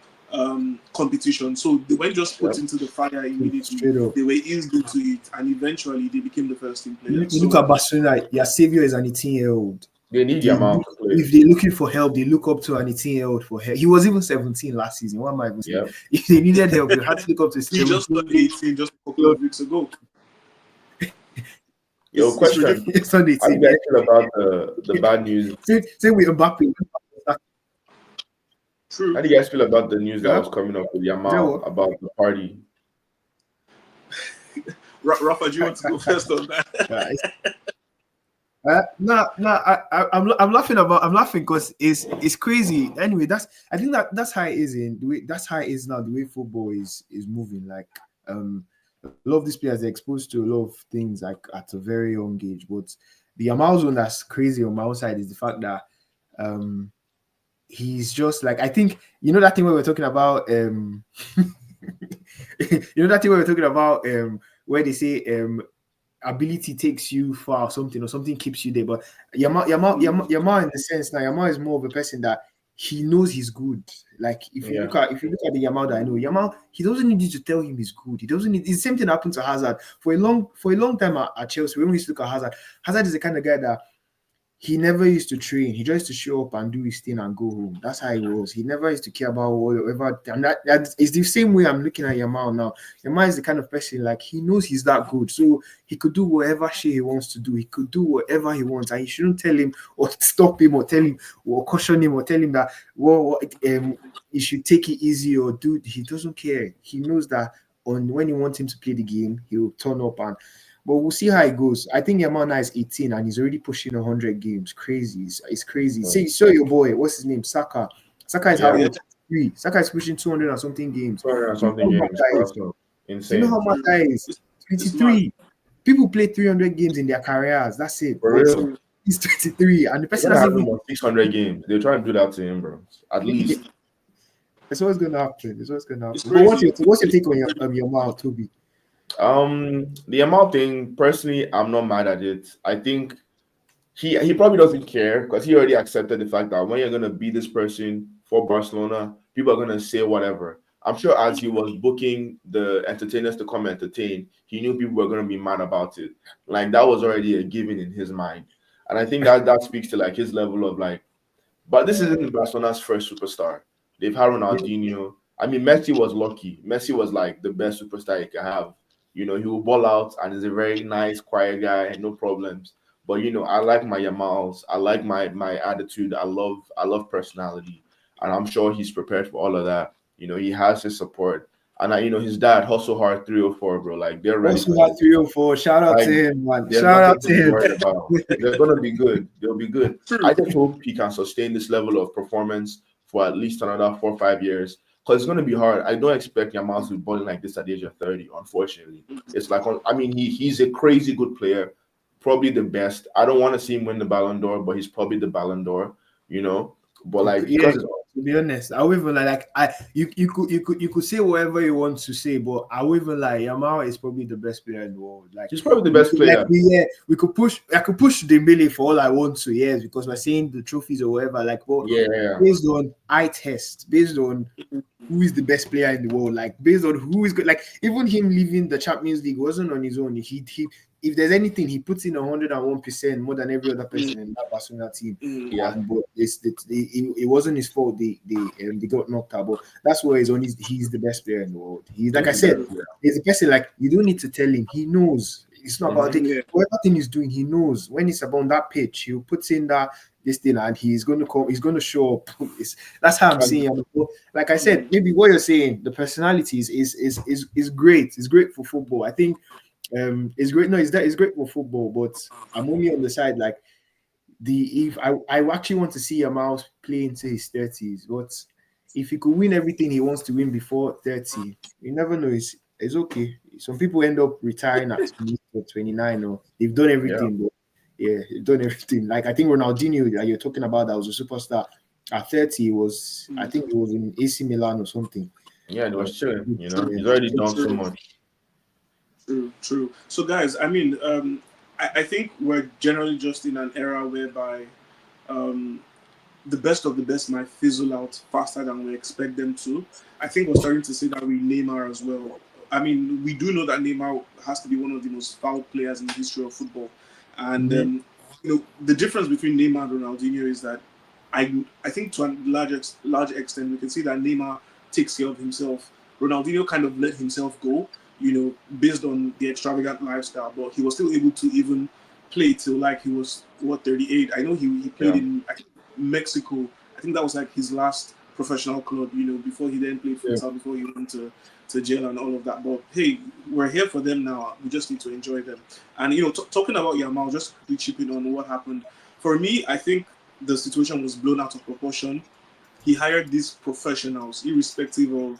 competition. So they weren't just yeah. put into the fire immediately. Straight up. They were eased into it, and eventually they became the first team players. You look So at Barcelona. Your savior is an 18-year-old. They need They Yamal look, to play. if they're looking for help, they look up to an 18-year-old for help. He was even 17 last season. What am I even saying? Yeah. If they needed help, you had to look up to he just turned 17-year-old. 18 just a couple of weeks ago. Yo, It's question. ridiculous. It's on How do 18, you guys yeah. feel about the bad news? Same with Mbappe. How True. do you guys feel about the news that Huh? was coming up with Is that Yamal what? about the party? Rafa, do you want to go first on that? I'm laughing about. I'm laughing because it's crazy. Anyway, I think that's how it is in the way. That's how it is now. The way football is moving. Like a lot of these players are exposed to a lot of things like at a very young age. But the Yamal one that's crazy on my own side is the fact that um he's just like I think that thing where we're talking about that thing where we're talking about where they say ability takes you far or something keeps you there. But Yamal in the sense now, Yamal is more of a person that he knows he's good. Like Yeah, if you look at the Yamal that I know, Yamal, he doesn't need you to tell him he's good. He doesn't need. It's the same thing happened to Hazard for a long time at Chelsea. When we used to look at Hazard, Hazard is the kind of guy that he never used to train. He just used to show up and do his thing and go home. That's how he was. He never used to care about whatever. And that is the same way I'm looking at Yamal now. Yamal is the kind of person like he knows he's that good, so he could do whatever shit he wants to do. He could do whatever he wants, and you shouldn't tell him or stop him or tell him or caution him or tell him that he should take it easy or do. He doesn't care. He knows that on when you want him to play the game, he will turn up and. But we'll see how it goes. I think Yamal now is 18 and he's already pushing 100 games. Crazy. It's crazy. Yeah. See, show your boy. What's his name? Saka. Saka is how Yeah. old? 3. Saka is pushing 200 and something games. Something You know how games. much that is? That's Do you know insane. how much that is? It's 23. People play 300 games in their careers. That's it. For But real. he's 23 and the They're person gonna has have him even. on 600 games. They're trying to do that to him, bro. At least. That's what's going to happen. That's what's going to It's happen. But crazy. what's your take on your mouth, Toby? The amount thing, personally, I'm not mad at it. I think he probably doesn't care because he already accepted the fact that when you're gonna be this person for Barcelona, people are gonna say whatever. I'm sure as he was booking the entertainers to come entertain, he knew people were gonna be mad about it. Like that was already a given in his mind. And I think that speaks to like his level of like, but this isn't Barcelona's first superstar. They've had Ronaldinho. I mean, Messi was lucky. Messi was like the best superstar you could have. You know, he will ball out and is a very nice, quiet guy, no problems. But you know, I like my Yamals. I like my attitude. I love personality, and I'm sure he's prepared for all of that. You know, he has his support, and his dad hustle hard 304, bro. Like they're ready Also for got him. 304. Shout out Like to him, man. there's Shout nothing out to to be him. worried about. They're gonna be good. They'll be good. True. I just hope he can sustain this level of performance for at least another 4 or 5 years. Because it's gonna be hard. I don't expect Yamal to be balling like this at the age of 30, unfortunately. It's like I mean, he's a crazy good player, probably the best. I don't want to see him win the Ballon d'Or, but he's probably the Ballon d'Or, you know. But like Yeah, because it's to be honest, I would even like I you could say whatever you want to say, but I would even like Yamal is probably the best player in the world. Like he's probably the best like player. we could push. I could push Dembele for all I want to, yes, because we're saying the trophies or whatever. Like, but Yeah. based on eye test, based on who is the best player in the world, like based on who is good, like even him leaving the Champions League wasn't on his own. He if there's anything, he puts in 101% more than every other person in that Barcelona team. Mm. Yeah. And but it wasn't his fault. They got knocked out. But that's where he's the best player in the world. He's like I He's the said, best player. he's a person like you don't need to tell him. He knows. It's not about it. Yeah. Whatever thing he's doing, he knows. When it's about that pitch, he'll put in this thing and he's going to come. He's going to show up. That's how I'm seeing him. Like I said, maybe what you're saying, the personalities is great. It's great for football. I think it's great. No, it's great for football, but I'm only on the side like if I actually want to see Yamal play into his 30s, but if he could win everything he wants to win before 30, you never know. It's okay. Some people end up retiring at 28 or 29, or they've done Yeah. everything. But yeah, they've done everything. Like I think Ronaldinho that you're talking about, that was a superstar. At 30, I think it was in AC Milan or something. Yeah, it was chilling, you know. Yeah. He's already done so True. much. True. So, guys, I mean, I think we're generally just in an era whereby um, the best of the best might fizzle out faster than we expect them to. I think we're starting to see that with Neymar as well. I mean, we do know that Neymar has to be one of the most foul players in the history of football, and the difference between Neymar and Ronaldinho is that I think to a large extent we can see that Neymar takes care of himself. Ronaldinho kind of let himself go, based on the extravagant lifestyle, but he was still able to even play till like he was 38. I know he played Yeah. in Mexico. I think that was like his last professional club, before he then played futsal, before he went to jail and all of that. But hey, we're here for them now. We just need to enjoy them. And talking about Yamal, just quickly chipping on what happened. For me, I think the situation was blown out of proportion. He hired these professionals, irrespective of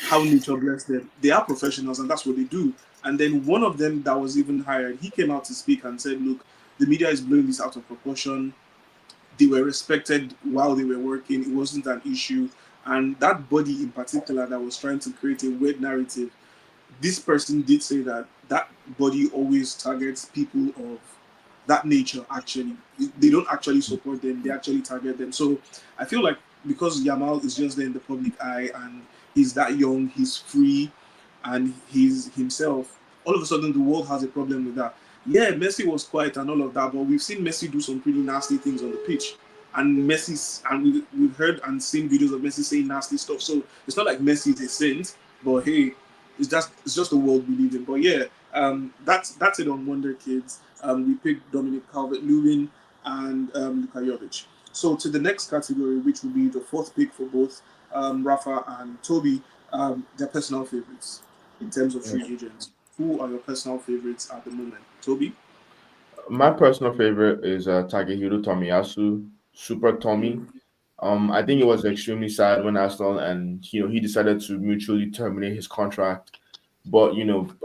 how nature blessed them. They are professionals, and that's what they do. And then one of them that was even hired, he came out to speak and said, "Look, the media is blowing this out of proportion. They were respected while they were working. It wasn't an issue." And that body in particular that was trying to create a weird narrative, this person did say that that body always targets people of that nature. Actually, they don't actually support them, they actually target them. So I feel like because Yamal is just there in the public eye and he's that young, he's free, and he's himself, all of a sudden the world has a problem with that. yeah, Messi was quiet and all of that, but we've seen Messi do some pretty nasty things on the pitch. And we've heard and seen videos of Messi saying nasty stuff. So it's not like Messi is a saint, but hey, it's just the world we live in. But yeah, that's it on Wonder Kids. We picked Dominic Calvert-Lewin and Luka Jovic. So to the next category, which will be the fourth pick for both Rafa and Toby, their personal favorites in terms of free agents. Who are your personal favorites at the moment? Toby? My personal favorite is Takehiro Tomiyasu, Super Tommy. I think it was extremely sad when Arsenal and he decided to mutually terminate his contract. But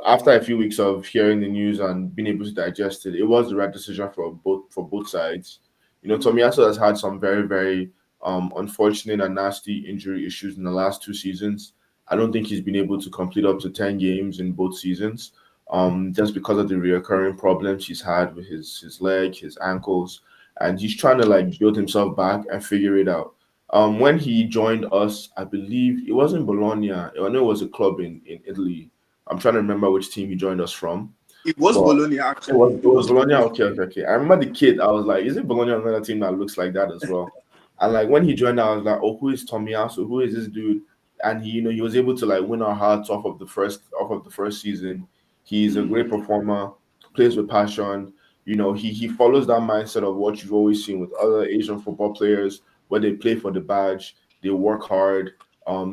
after a few weeks of hearing the news and being able to digest it, it was the right decision for both sides. Tomiyasu has had some very very unfortunate and nasty injury issues in the last 2 seasons. I don't think he's been able to complete up to 10 games in both seasons. Just because of the recurring problems he's had with his leg, his ankles, and he's trying to like build himself back and figure it out. When he joined us, I believe it wasn't Bologna. I know it was a club in Italy. I'm trying to remember which team he joined us from, It was but Bologna, it actually. was It it was was Bologna. Bologna. Okay, okay, okay. I remember the kid. I was like, is it Bologna another team that looks like that as well? And like when he joined, I was like, oh, who is Tomiyasu? Who is this dude? And he was able to like win our hearts off of the first season. He's a great performer, plays with passion. He follows that mindset of what you've always seen with other Asian football players, where they play for the badge, they work hard,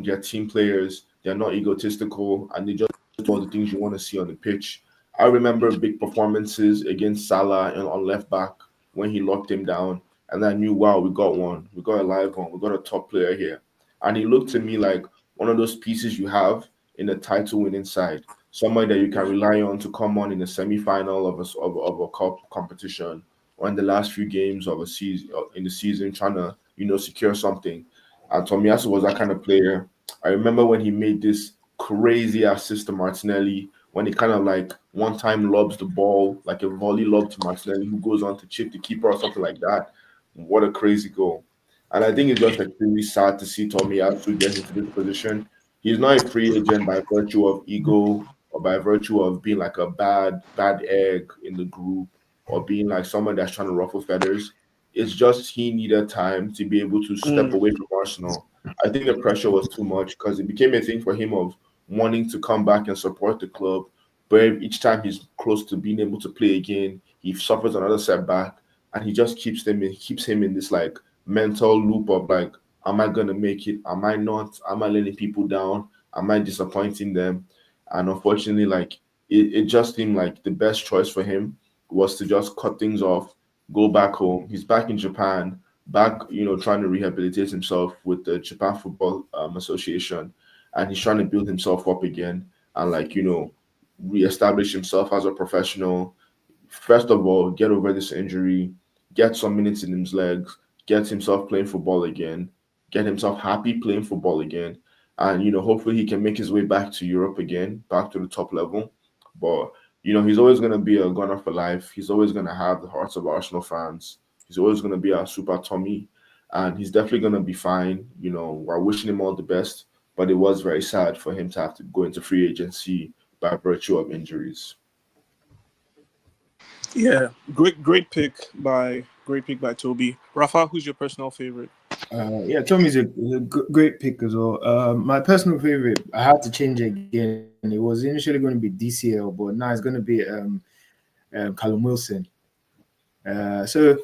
they're team players, they're not egotistical, and they just do all the things you want to see on the pitch. I remember big performances against Salah and on left back when he locked him down, and I knew, wow, we got one, we got a live one, we got a top player here, and he looked to me like one of those pieces you have in a title-winning side, someone that you can rely on to come on in the semi-final of a cup competition or in the last few games of a season in the season, trying to secure something. And Tomiyasu was that kind of player. I remember when he made this crazy assist to Martinelli when he kind of like one time lobs the ball, like a volley lob to Martinelli, who goes on to chip the keeper or something like that. What a crazy goal. And I think it's just extremely sad to see Tomiyasu get into this position. He's not a free agent by virtue of ego or by virtue of being like a bad egg in the group or being like someone that's trying to ruffle feathers. It's just he needed time to be able to step Mm, away from Arsenal. I think the pressure was too much because it became a thing for him of wanting to come back and support the club. But each time he's close to being able to play again, he suffers another setback, and he just keeps him in this like mental loop of like, am I gonna make it? Am I not? Am I letting people down? Am I disappointing them? And unfortunately, like it just seemed like the best choice for him was to just cut things off, go back home. He's back in Japan, back, trying to rehabilitate himself with the Japan Football Association, and he's trying to build himself up again and like reestablish himself as a professional. First of all, get over this injury, get some minutes in his legs, get himself playing football again, get himself happy playing football again, and hopefully he can make his way back to Europe again, back to the top level. But he's always gonna be a gunner for life. He's always gonna have the hearts of Arsenal fans. He's always gonna be our super Tommy, and he's definitely gonna be fine. We're wishing him all the best, but it was very sad for him to have to go into free agency by virtue of injuries. yeah, great pick by Toby. Rafa, who's your personal favorite? Yeah, Tommy's a great pick as well. My personal favorite, I had to change it again. It was initially going to be DCL, but now it's going to be Callum Wilson. So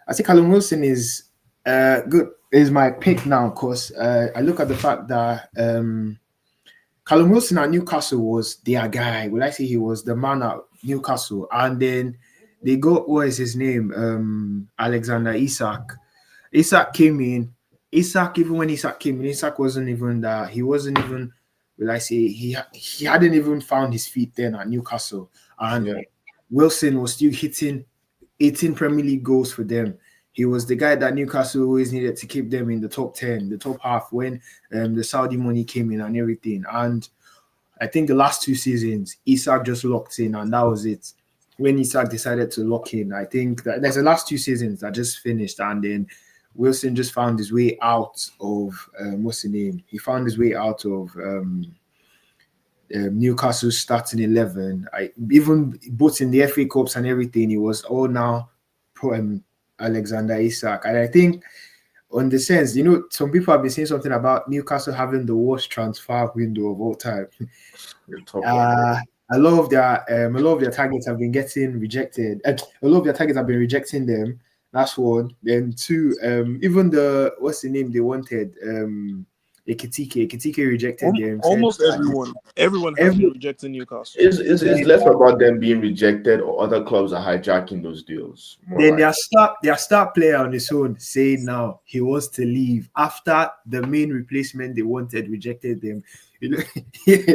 I think Callum Wilson is good. Is my pick now because I look at the fact that Callum Wilson at Newcastle was their guy. Will I say he was the man at Newcastle, and then they got what is his name, Alexander Isak. Isak came in. Isak, even when Isak came in, Isak wasn't even that. He wasn't even. Will I say he hadn't even found his feet then at Newcastle, and Yeah. Wilson was still hitting 18 Premier League goals for them. He was the guy that Newcastle always needed to keep them in the top 10, the top half when the Saudi money came in and everything. And I think the last 2 seasons, Isak just locked in, and that was it. When Isak decided to lock in, I think that there's the last 2 seasons that just finished, and then Wilson just found his way out of what's the name? He found his way out of Newcastle's starting 11. Even both in the FA Cups and everything, it was all now Alexander Isak. And I think, on the sense, some people have been saying something about Newcastle having the worst transfer window of all time. A lot of their targets have been getting rejected. A lot of their targets have been rejecting them. That's one. Then two, even what's the name they wanted? Ekitike rejected them. Almost everyone has been rejecting Newcastle. It's less about them being rejected or other clubs are hijacking those deals. Then their star player on his own saying now he wants to leave after the main replacement they wanted rejected them.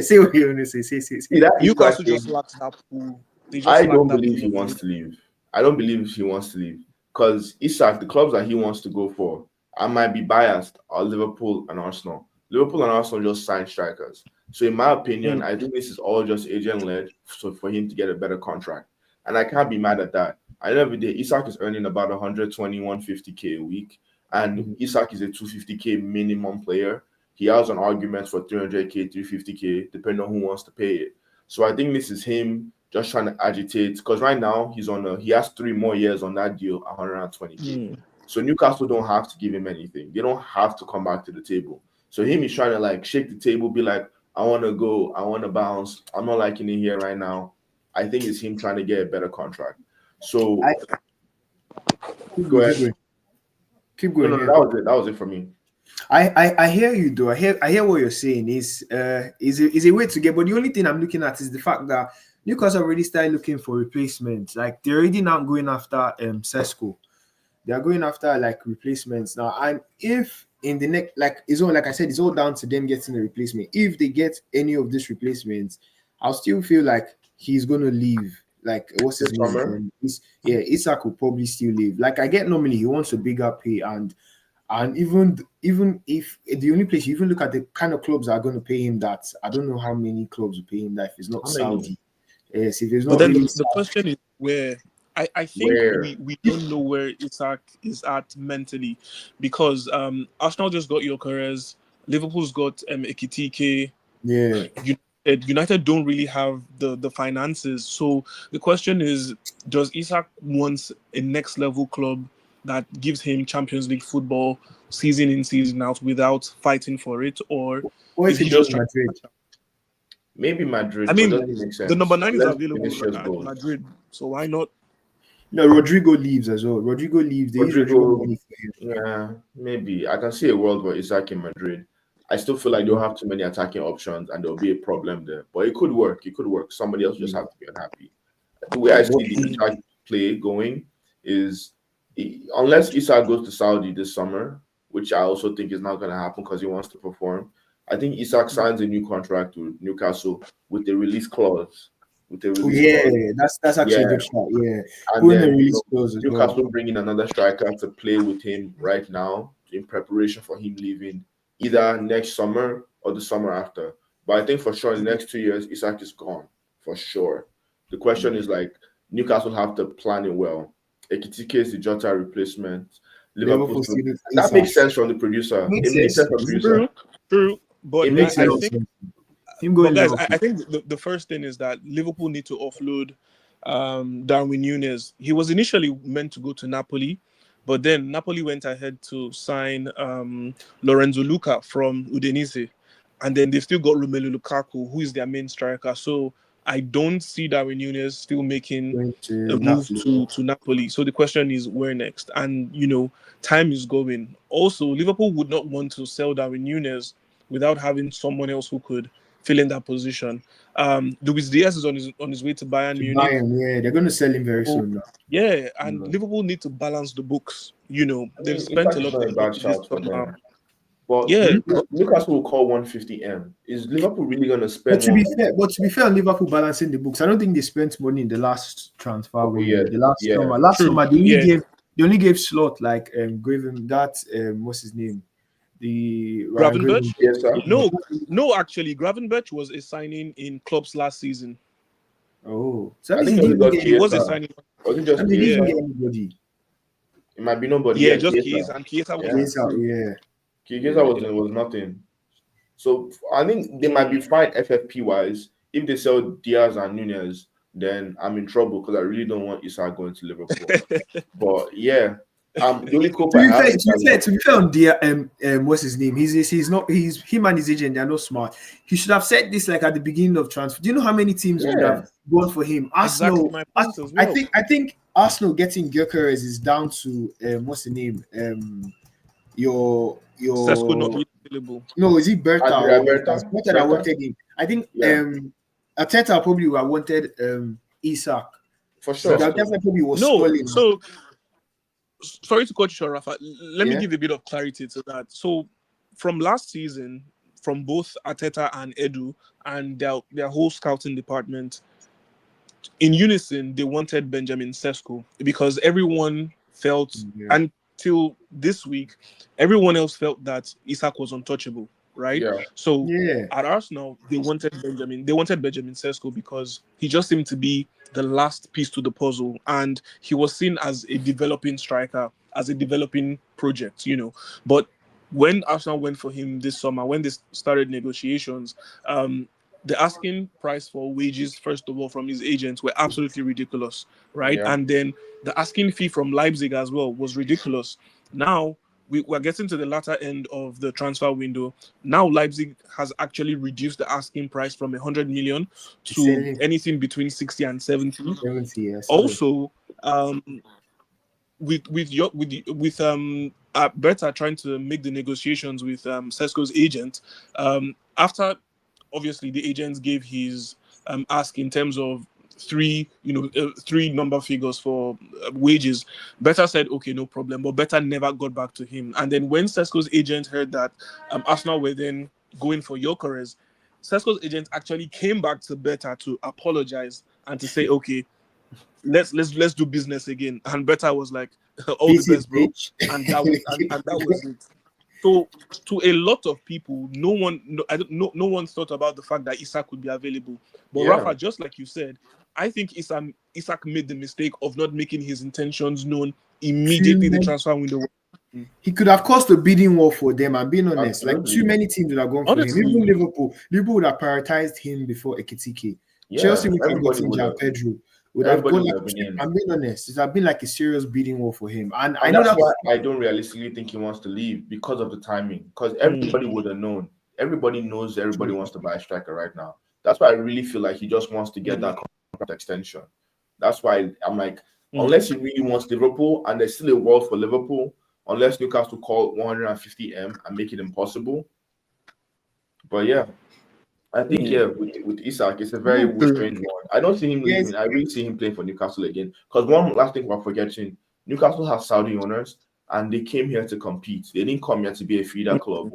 Say what you want to say. Say. Newcastle just lacks that pool. I don't believe he wants to leave. I don't believe he wants to leave because Isak, the clubs that he wants to go for, I might be biased, are Liverpool and Arsenal. Liverpool and Arsenal just signed strikers. So in my opinion, I think this is all just agent-led for him to get a better contract. And I can't be mad at that. At the end of the day, Isak is earning about 120, 150K a week. And Isak is a 250K minimum player. He has an argument for 300K, 350K, depending on who wants to pay it. So I think this is him just trying to agitate. Because right now, he has 3 more years on that deal, 120K. So Newcastle don't have to give him anything. They don't have to come back to the table. So he's trying to shake the table, be like, I want to go, I want to bounce. I'm not liking it here right now. I think it's him trying to get a better contract. So go ahead. Keep going. No, that was it for me. I hear you though. I hear what you're saying. Is a way to get, but the only thing I'm looking at is the fact that Newcastle already started looking for replacements. Like they're already now going after Sesko. They are going after replacements now. And if in the next, like I said, it's all down to them getting a replacement. If they get any of these replacements, I'll still feel like he's gonna leave. What's his name? Isak will probably still leave. I get normally he wants a bigger pay and even if the only place you even look at the kind of clubs that are going to pay him that, I don't know how many clubs will pay him that if it's not Saudi. Yes, if it's not. But then the question is where. I think we don't know where Isak is at mentally because Arsenal just got Gyökeres, Liverpool's got Ekitike. Yeah. United don't really have the finances. So the question is, does Isak want a next level club that gives him Champions League football season in, season out without fighting for it? Or if he just Madrid? Maybe Madrid. I mean, but doesn't make sense. The number 9 is available at Madrid. So why not? No, Rodrigo leaves as well. Rodrigo leaves. They use Rodrigo money for him. Yeah, maybe. I can see a world where Isak in Madrid. I still feel like they'll have too many attacking options and there'll be a problem there. But it could work. It could work. Somebody else just have to be unhappy. The way I see the Isak play going is, unless Isak goes to Saudi this summer, which I also think is not going to happen because he wants to perform, I think Isak signs a new contract with Newcastle with a release clause. That's actually a good shot. Yeah, and then Newcastle bringing another striker to play with him right now in preparation for him leaving either next summer or the summer after. But I think for sure in the next 2 years, Isak is gone for sure. The question is Newcastle have to plan it well. Ekitike is the Jota replacement. Liverpool that makes sense from the producer. It makes sense from the producer. True. But it makes sense. I think the first thing is that Liverpool need to offload Darwin Núñez. He was initially meant to go to Napoli, but then Napoli went ahead to sign Lorenzo Luca from Udinese, and then they've still got Romelu Lukaku, who is their main striker. So I don't see Darwin Núñez still making a move to Napoli. So the question is where next? And time is going. Also, Liverpool would not want to sell Darwin Núñez without having someone else who could fill in that position. Luis Diaz is on his way to Bayern Munich. Yeah, they're going to sell him very soon now. Yeah, and Liverpool need to balance the books. They've spent a lot of bad shots for them. But yeah, Newcastle will call 150M. Is Liverpool really going to spend? But to be fair, Liverpool balancing the books. I don't think they spent money in the last transfer window. The last summer. Last summer they only gave Slot gave him that what's his name? The Gravenberch? No, actually, Gravenberch was a signing in clubs last season. Oh, so I think he was a signing. Was it just didn't get anybody? It might be nobody. Yeah, just Chiesa, and Chiesa was Chiesa was nothing. So I think they might be fine FFP wise. If they sell Diaz and Nunez, then I'm in trouble because I really don't want Isak going to Liverpool. But yeah, the only hope To I be have fair, is that on the what's his name? He's not him and his agent. They're not smart. He should have said this like at the beginning of transfer. Do you know how many teams would yeah, have gone for him? Exactly Arsenal. my point as I well. think Arsenal getting Gyökeres is down to what's the name? Sesko not Your really available. no, is it Berta Andrea or Berta, Berta that wanted him? I think yeah, Ateta probably would have wanted Isak. for So sure. that Sesko. definitely was No, stalling. so sorry to cut you short, Rafa. Let me Yeah. give a bit of clarity to that. So, from last season, from both Ateta and Edu and their whole scouting department, in unison, they wanted Benjamin Sesko because everyone felt Yeah. until this week, everyone else felt that Isak was untouchable, right? Yeah, So Yeah. at Arsenal, they wanted Benjamin. They wanted Benjamin Sesko because he just seemed to be the last piece to the puzzle, and he was seen as a developing striker, as a developing project, But when Arsenal went for him this summer, when they started negotiations, the asking price for wages, first of all, from his agents were absolutely ridiculous, right? yeah, And then the asking fee from Leipzig as well was ridiculous. Now we're getting to the latter end of the transfer window. Now Leipzig has actually reduced the asking price from 100 million to Saying anything between 60 and 70. 70, yeah, sorry. Also, with Berta trying to make the negotiations with Sesko's agent, after obviously the agent gave his ask in terms of three number figures for wages. Berta said okay, no problem, but Berta never got back to him. And then when Sesko's agent heard that Arsenal were then going for Gyökeres, Sesko's agent actually came back to Berta to apologize and to say okay, let's do business again. And Beta was like, all the This is best, bro. bitch. And that was it. So to a lot of people, no one thought about the fact that Isak could be available. But yeah. Rafa, just like you said, I think Isak made the mistake of not making his intentions known immediately the transfer window. He could have caused a bidding war for them. I'm being honest. Like too Absolutely. many teams would have gone for him. Honestly, Even Liverpool would have prioritized him before Ekitike. Yeah, Chelsea would have everybody gotten would Jean have. Pedro. Would have Everybody gone would like have been in. I'm being honest. It would have been like a serious bidding war for him. And I And know that's that why I don't realistically think he wants to leave because of the timing. Because everybody would have known. Everybody knows everybody wants to buy a striker right now. That's why I really feel like he just wants to get that contract extension. That's why I'm like, unless he really wants Liverpool and there's still a world for Liverpool, unless Newcastle call 150M and make it impossible. But yeah, I think with Isak, it's a very strange one. I don't see him yes, leaving. I really see him playing for Newcastle again. Because one last thing we're forgetting, Newcastle has Saudi owners and they came here to compete. They didn't come here to be a feeder club.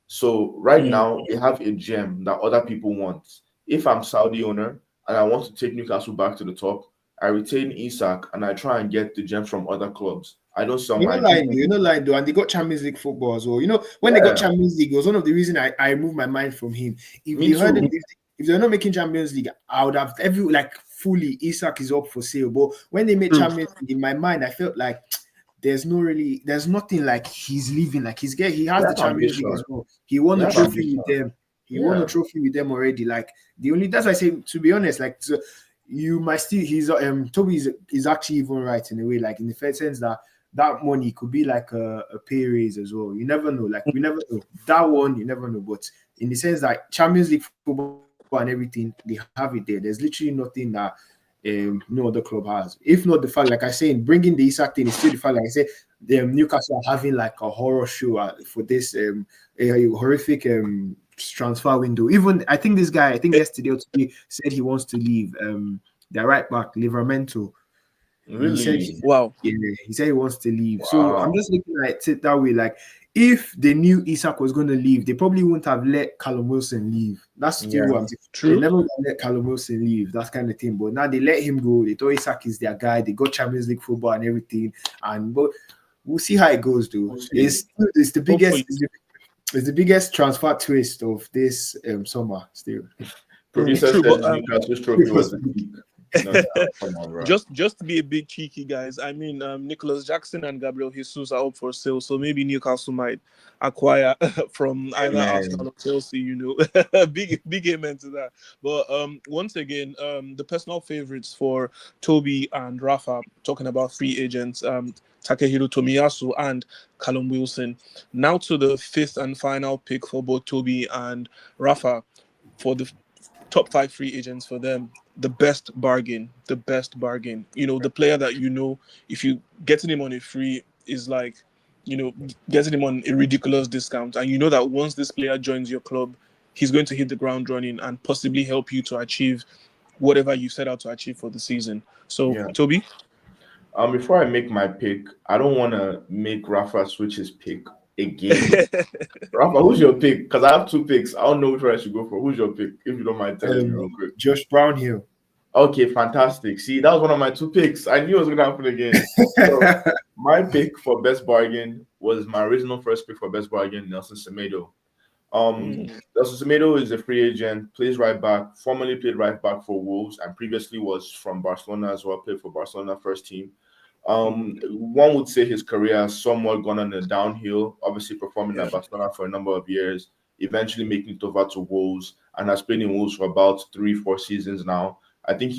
So right now they have a gem that other people want. If I'm Saudi owner and I want to take Newcastle back to the top, I retain Isak and I try and get the gems from other clubs. I don't sell you're my not lying, you're not lying though. And they got Champions League football as well. When they got yeah, Champions League, it was one of the reasons I moved my mind from him. If me they heard too. if they're not making Champions League, I would have fully Isak is up for sale. But when they made Champions League, in my mind, I felt like there's nothing like he's leaving. Like he has the That's Champions League ambition. as well. He won He a has trophy ambition. with them. He won Yeah. a trophy with them already. Like that's why I say, to be honest, you might still Toby is actually even right in a way, like in the first sense that money could be like a pay raise as well. You never know. Like we never know. That one you never know. But in the sense that Champions League football and everything, they have it there. There's literally nothing that no other club has. If not the fact, like I say, bringing the Isak thing is still the fact, like I say, Newcastle are having like a horror show for this a horrific transfer window. Even I think yesterday or today said he wants to leave. Their right back, Livramento. He said, Really? Wow. yeah, he said he wants to leave. So I'm Wow. just looking at it that way. Like, if they knew Isak was going to leave, they probably wouldn't have let Callum Wilson leave. That's still what I'm saying. True. They never would have let Callum Wilson leave. That kind of thing. But now they let him go. They thought Isak is their guy. They got Champions League football and everything. But we'll see how it goes, though. It's the biggest. It's the biggest transfer twist of this summer. Still, Producer True, says but Newcastle's trophy was the peak. No doubt. Come on, bro. Just to be a bit cheeky, guys. I mean, Nicholas Jackson and Gabriel Jesus are up for sale, so maybe Newcastle might acquire from either Man. Arsenal or Chelsea. Big amen to that. But once again, the personal favorites for Toby and Rafa, talking about free agents, Takehiro Tomiyasu and Callum Wilson. Now to the fifth and final pick for both Toby and Rafa for the top five free agents for them. The best bargain, the best bargain. The player that if you getting him on a free is like, getting him on a ridiculous discount, and you know that once this player joins your club, he's going to hit the ground running and possibly help you to achieve whatever you set out to achieve for the season. So, Yeah. Toby. Before I make my pick, I don't want to make Rafa switch his pick again. Rafa, who's your pick? Because I have two picks. I don't know which one I should go for. Who's your pick? If you don't mind telling me real quick. Josh Brownhill. Okay, fantastic. See, that was one of my two picks. I knew it was going to happen again. So, my pick for best bargain was my original first pick for best bargain, Nelson Semedo. Nelson Semedo is a free agent, plays right back, formerly played right back for Wolves, and previously was from Barcelona as well, played for Barcelona first team. One would say his career has somewhat gone on a downhill, obviously performing at Barcelona for a number of years, eventually making it over to Wolves, and has played in Wolves for about 3-4 seasons now. I think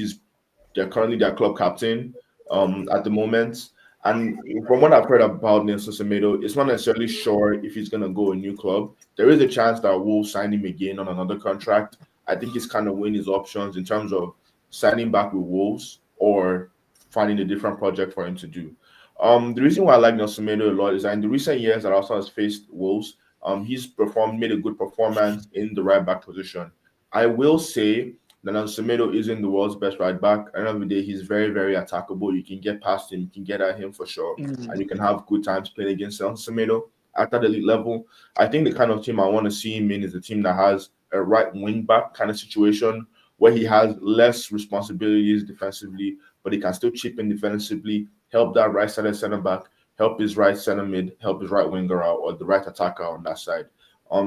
they're currently their club captain at the moment. And from what I've heard about Nelson Semedo, it's not necessarily sure if he's going to go a new club. There is a chance that Wolves sign him again on another contract. I think he's kind of weighing his options in terms of signing back with Wolves or finding a different project for him to do. The reason why I like Nelson Semedo a lot is that in the recent years that Arsenal has faced Wolves, he's made a good performance in the right back position. I will say that Nelson Semedo isn't the world's best right back. At the end of the day, he's very, very attackable. You can get past him, you can get at him for sure, and you can have good times playing against Nelson Semedo at that elite level. I think the kind of team I want to see him in is a team that has a right wing back kind of situation where he has less responsibilities defensively, but he can still chip in defensively, help that right-sided center back, help his right center mid, help his right winger out, or the right attacker on that side.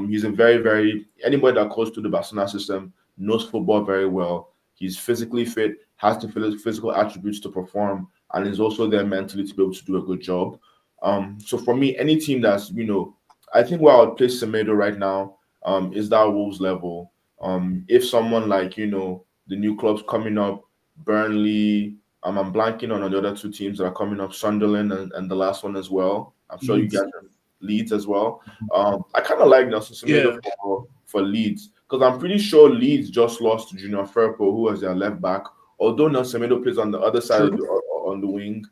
He's a very, very anybody that goes to the Barcelona system knows football very well. He's physically fit, has the physical attributes to perform, and is also there mentally to be able to do a good job. So for me, any team that's I think where I would place Semedo right now is that Wolves level. If someone like the new clubs coming up, Burnley. I'm blanking on the other two teams that are coming up, Sunderland and the last one as well. I'm sure you Leeds. guys are Leeds as well. I kind of like Nelson Semedo Yeah. for Leeds because I'm pretty sure Leeds just lost to Junior Firpo, who was their left back. Although Nelson Semedo plays on the other side of True. on the wing,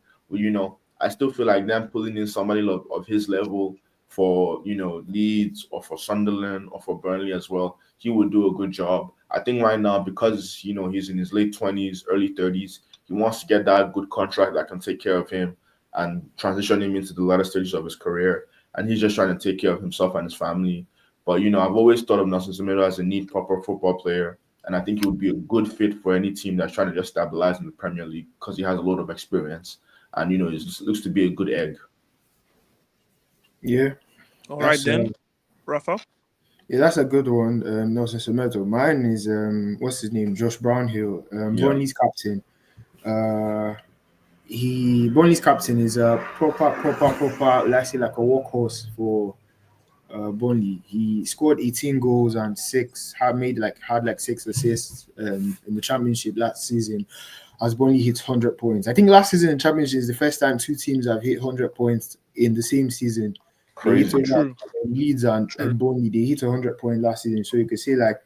I still feel like them pulling in somebody of his level for Leeds or for Sunderland or for Burnley as well, he would do a good job. I think right now because he's in his late 20s, early 30s, he wants to get that good contract that can take care of him and transition him into the latter stages of his career. And he's just trying to take care of himself and his family. But I've always thought of Nelson Semedo as a neat, proper football player, and I think he would be a good fit for any team that's trying to just stabilize in the Premier League because he has a lot of experience, and he looks to be a good egg. Yeah, All right that's then, Rafa. yeah, that's a good one. Nelson Semedo. Mine is what's his name? Josh Brownhill. Yeah, Burnley's captain. Uh, Burnley's captain is a proper. Let's say like a workhorse for Burnley. He scored 18 goals and had like 6 assists in the championship last season. As Burnley hit 100 points. I think last season in championship is the first time two teams have hit 100 points in the same season. They hit crazy. over True. Leeds True. and Burnley. They hit 100 points last season. So you could say like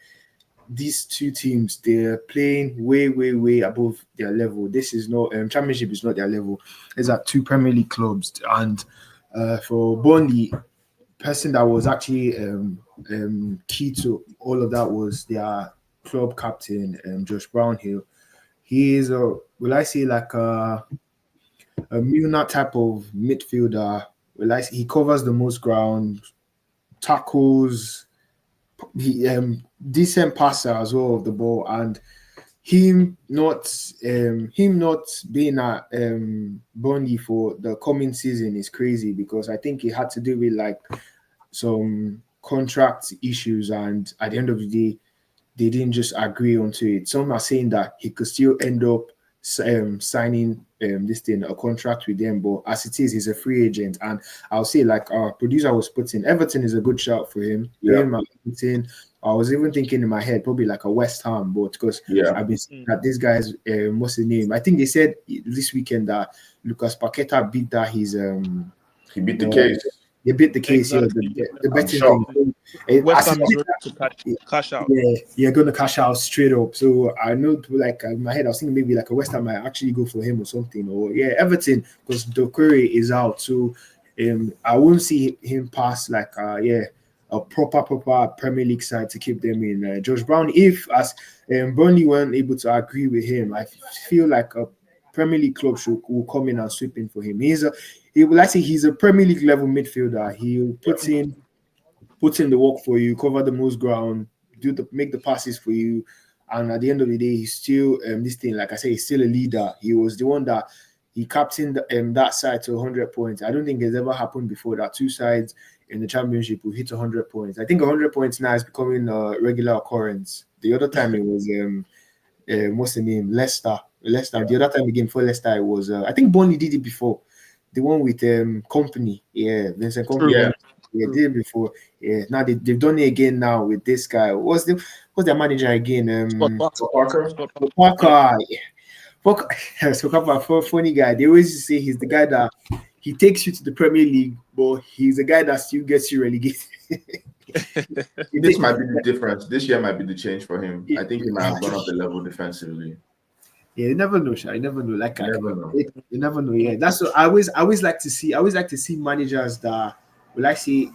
these two teams, they're playing way, way, way above their level. This is not championship is not their level. It's at two Premier League clubs, and for Burnley, person that was actually key to all of that was their club captain, Josh Brownhill. He is will I say like a Milner type of midfielder. He covers the most ground, tackles, he decent passer as well of the ball, and him not being at Burnley for the coming season is crazy because I think it had to do with like some contract issues, and at the end of the day, they didn't just agree onto it. Some are saying that he could still end up signing this thing a contract with them. But as it is, he's a free agent, and I'll say like our producer was putting Everton is a good shout for him. Yeah. Him, Everton. I was even thinking in my head probably like a West Ham, but because Yeah. I've been seeing that this guy's what's his name? I think they said this weekend that Lucas Paqueta beat that his He beat the case. they beat the case here, Exactly. the I'm betting shocked. thing. West As Ham it is is, ready to cash out. yeah, you're gonna cash out straight up. So I know, like in my head, I was thinking maybe like a West Ham might actually go for him or something, or yeah, Everton because Doucouré is out. So I won't see him pass like a proper Premier League side to keep them in. Josh Brown, if as Burnley weren't able to agree with him, I feel like a Premier League club will come in and sweep in for him. He will say he's a Premier League level midfielder. He puts in the work for you, cover the most ground, make the passes for you, and at the end of the day, he's still this thing. Like I say, he's still a leader. He was the one that he captained that side to 100 points. I don't think it's ever happened before that two sides in the championship will hit 100 points. I think 100 points now is becoming a regular occurrence. The other time it was what's the name? Leicester. Leicester. The other time again for Leicester, it was I think Burnley did it before. The one with Company. Yeah, Vincent Company. True. Yeah, they did it before. Yeah, now they've done it again now with this guy. What's their manager again? Parker. Parker. Yeah. Parker. So Parker, funny guy. They always say he's the guy that he takes you to the Premier League, but he's the guy that still gets you relegated. This might be the difference. This year might be the change for him. I think he might have gone up the level defensively. Yeah, you never know, Sha. You never know. Like You never know. you never know. Yeah, that's what I always like to see. I always like to see managers that will like say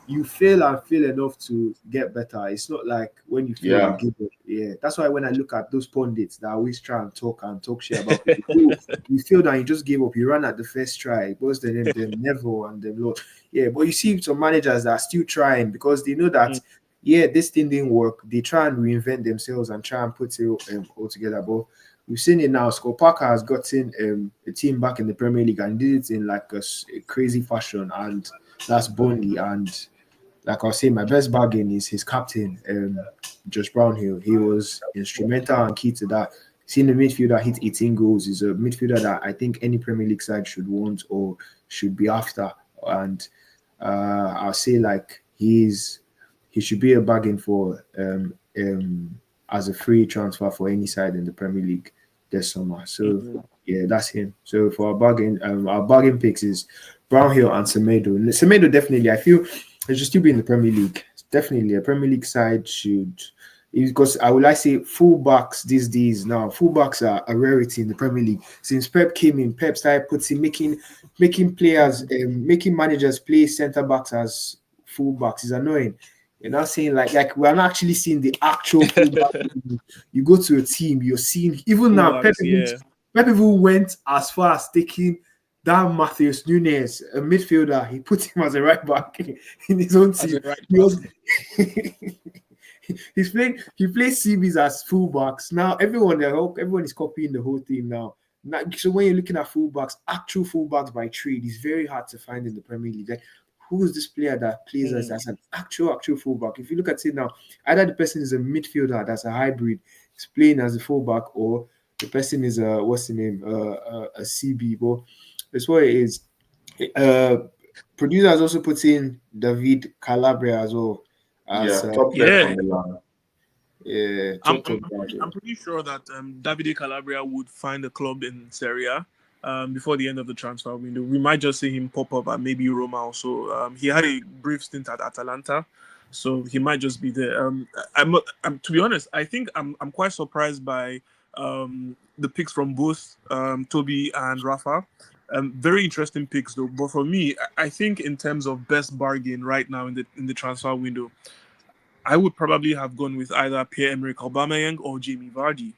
you fail and fail enough to get better. It's not like when you fail, Yeah. you give up. Yeah, that's why when I look at those pundits that always try and talk shit about people, oh, you failed and you just gave up. You ran at the first try. What's the name? Them Neville and them Lord. Yeah, but you see some managers that are still trying because they know that yeah, this thing didn't work. They try and reinvent themselves and try and put it all together. But we've seen it now. Scott Parker has gotten a team back in the Premier League and did it in like a crazy fashion, and that's Burnley. And like I was saying, my best bargain is his captain, Josh Brownhill. He was instrumental and key to that. Seeing the midfielder hit 18 goals is a midfielder that I think any Premier League side should want or should be after. And I'll say like he should be a bargain for as a free transfer for any side in the Premier League this summer. So yeah, that's him. So for our bargain picks is Brownhill and Semedo. Semedo definitely, I feel he should still be in the Premier League. Definitely, a Premier League side should, because I would like to say fullbacks these days now. Fullbacks are a rarity in the Premier League. Since Pep came in, Pep started making players, making managers play centre backs as fullbacks. Is annoying. You're not saying like we're not actually seeing the actual fullback. You go to a team, you're seeing even now. Pep even went as far as taking that Matheus Nunes, a midfielder. He put him as a right back in his own team. He plays CBs as fullbacks. Now everyone is copying the whole team now. So when you're looking at fullbacks, actual fullbacks by trade, it's very hard to find in the Premier League. Like, who is this player that plays as an actual fullback? If you look at it now, either the person is a midfielder that's a hybrid, is playing as a fullback, or the person is a CB. But that's what it is. Producers also put in David Calabria as well. As, top player from Milan. Yeah, I'm pretty sure that Davide Calabria would find a club in Serie A before the end of the transfer window. We might just see him pop up at maybe Roma also. He had a brief stint at Atalanta, so he might just be there. I'm to be honest, I think I'm quite surprised by the picks from both Toby and Rafa. Very interesting picks though. But for me, I think in terms of best bargain right now in the transfer window, I would probably have gone with either Pierre-Emerick Aubameyang or Jamie Vardy,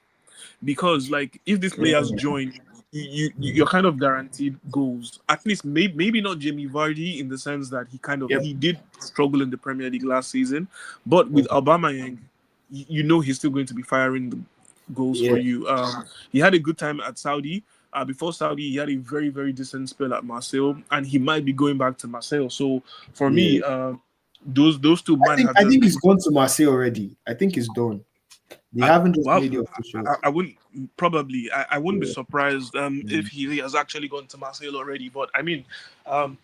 because like if these players join, you're kind of guaranteed goals. At least maybe not Jamie Vardy in the sense that he did struggle in the Premier League last season, but with Aubameyang, you know he's still going to be firing the goals for you. He had a good time at Saudi. Before Saudi, he had a very, very decent spell at Marseille, and he might be going back to Marseille. So for me, those two might have I just think been. he's gone to Marseille already. I think he's done. They haven't just Well, made it official. I wouldn't probably. I wouldn't be Yeah. surprised if Mm. he has actually gone to Marseille already. But I mean,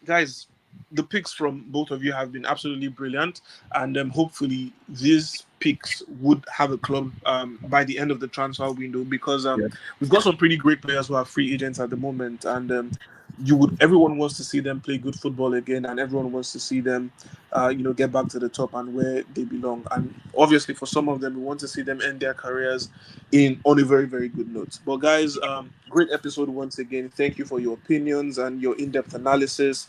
guys, the picks from both of you have been absolutely brilliant, and hopefully these picks would have a club by the end of the transfer window because Yeah. we've got some pretty great players who are free agents at the moment, and everyone wants to see them play good football again, and everyone wants to see them get back to the top and where they belong. And obviously, for some of them, we want to see them end their careers in on a very, very good note. But guys, great episode once again. Thank you for your opinions and your in-depth analysis.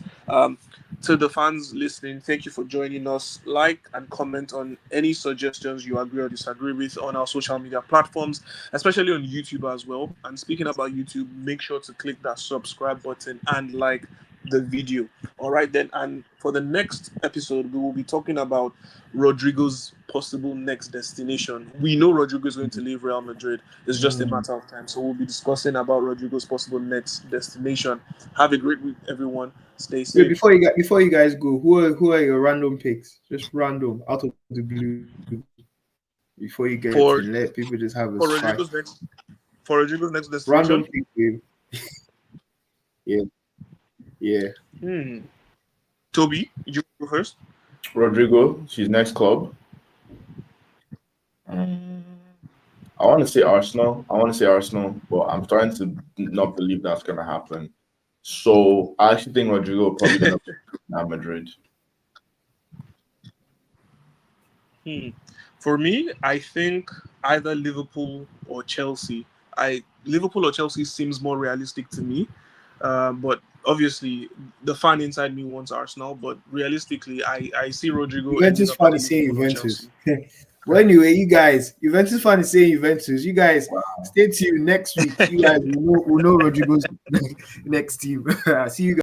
To the fans listening, thank you for joining us. Like and comment on any suggestions you agree or disagree with on our social media platforms, especially on YouTube as well. And speaking about YouTube, make sure to click that subscribe button and like the video. All right, then. And for the next episode, we will be talking about Rodrigo's possible next destination. We know Rodrigo is going to leave Real Madrid. It's just a Mm. matter of time. So we'll be discussing about Rodrigo's possible next destination. Have a great week, everyone. Stay Wait, safe. before you guys go, who are your random picks? Just random out of the blue. Before you get in, let For people just have a for strike. Rodrigo's next for Rodrigo's next Random destination. pick, babe. Yeah, yeah. Hmm. Toby, you go first. Rodrigo, his next club. I want to say Arsenal. But I'm starting to not believe that's gonna happen. So I actually think Rodrigo will probably end up at Madrid. Hmm. For me, I think either Liverpool or Chelsea. I Liverpool or Chelsea seems more realistic to me, but obviously the fan inside me wants Arsenal. But realistically, I see Rodrigo ending Juventus up at fan a is saying Liverpool or Juventus. Chelsea. Well, anyway, you guys, Juventus fan is saying Juventus. You guys, Wow. stay tuned next week. You guys will know Rodrigo's next team. See you guys.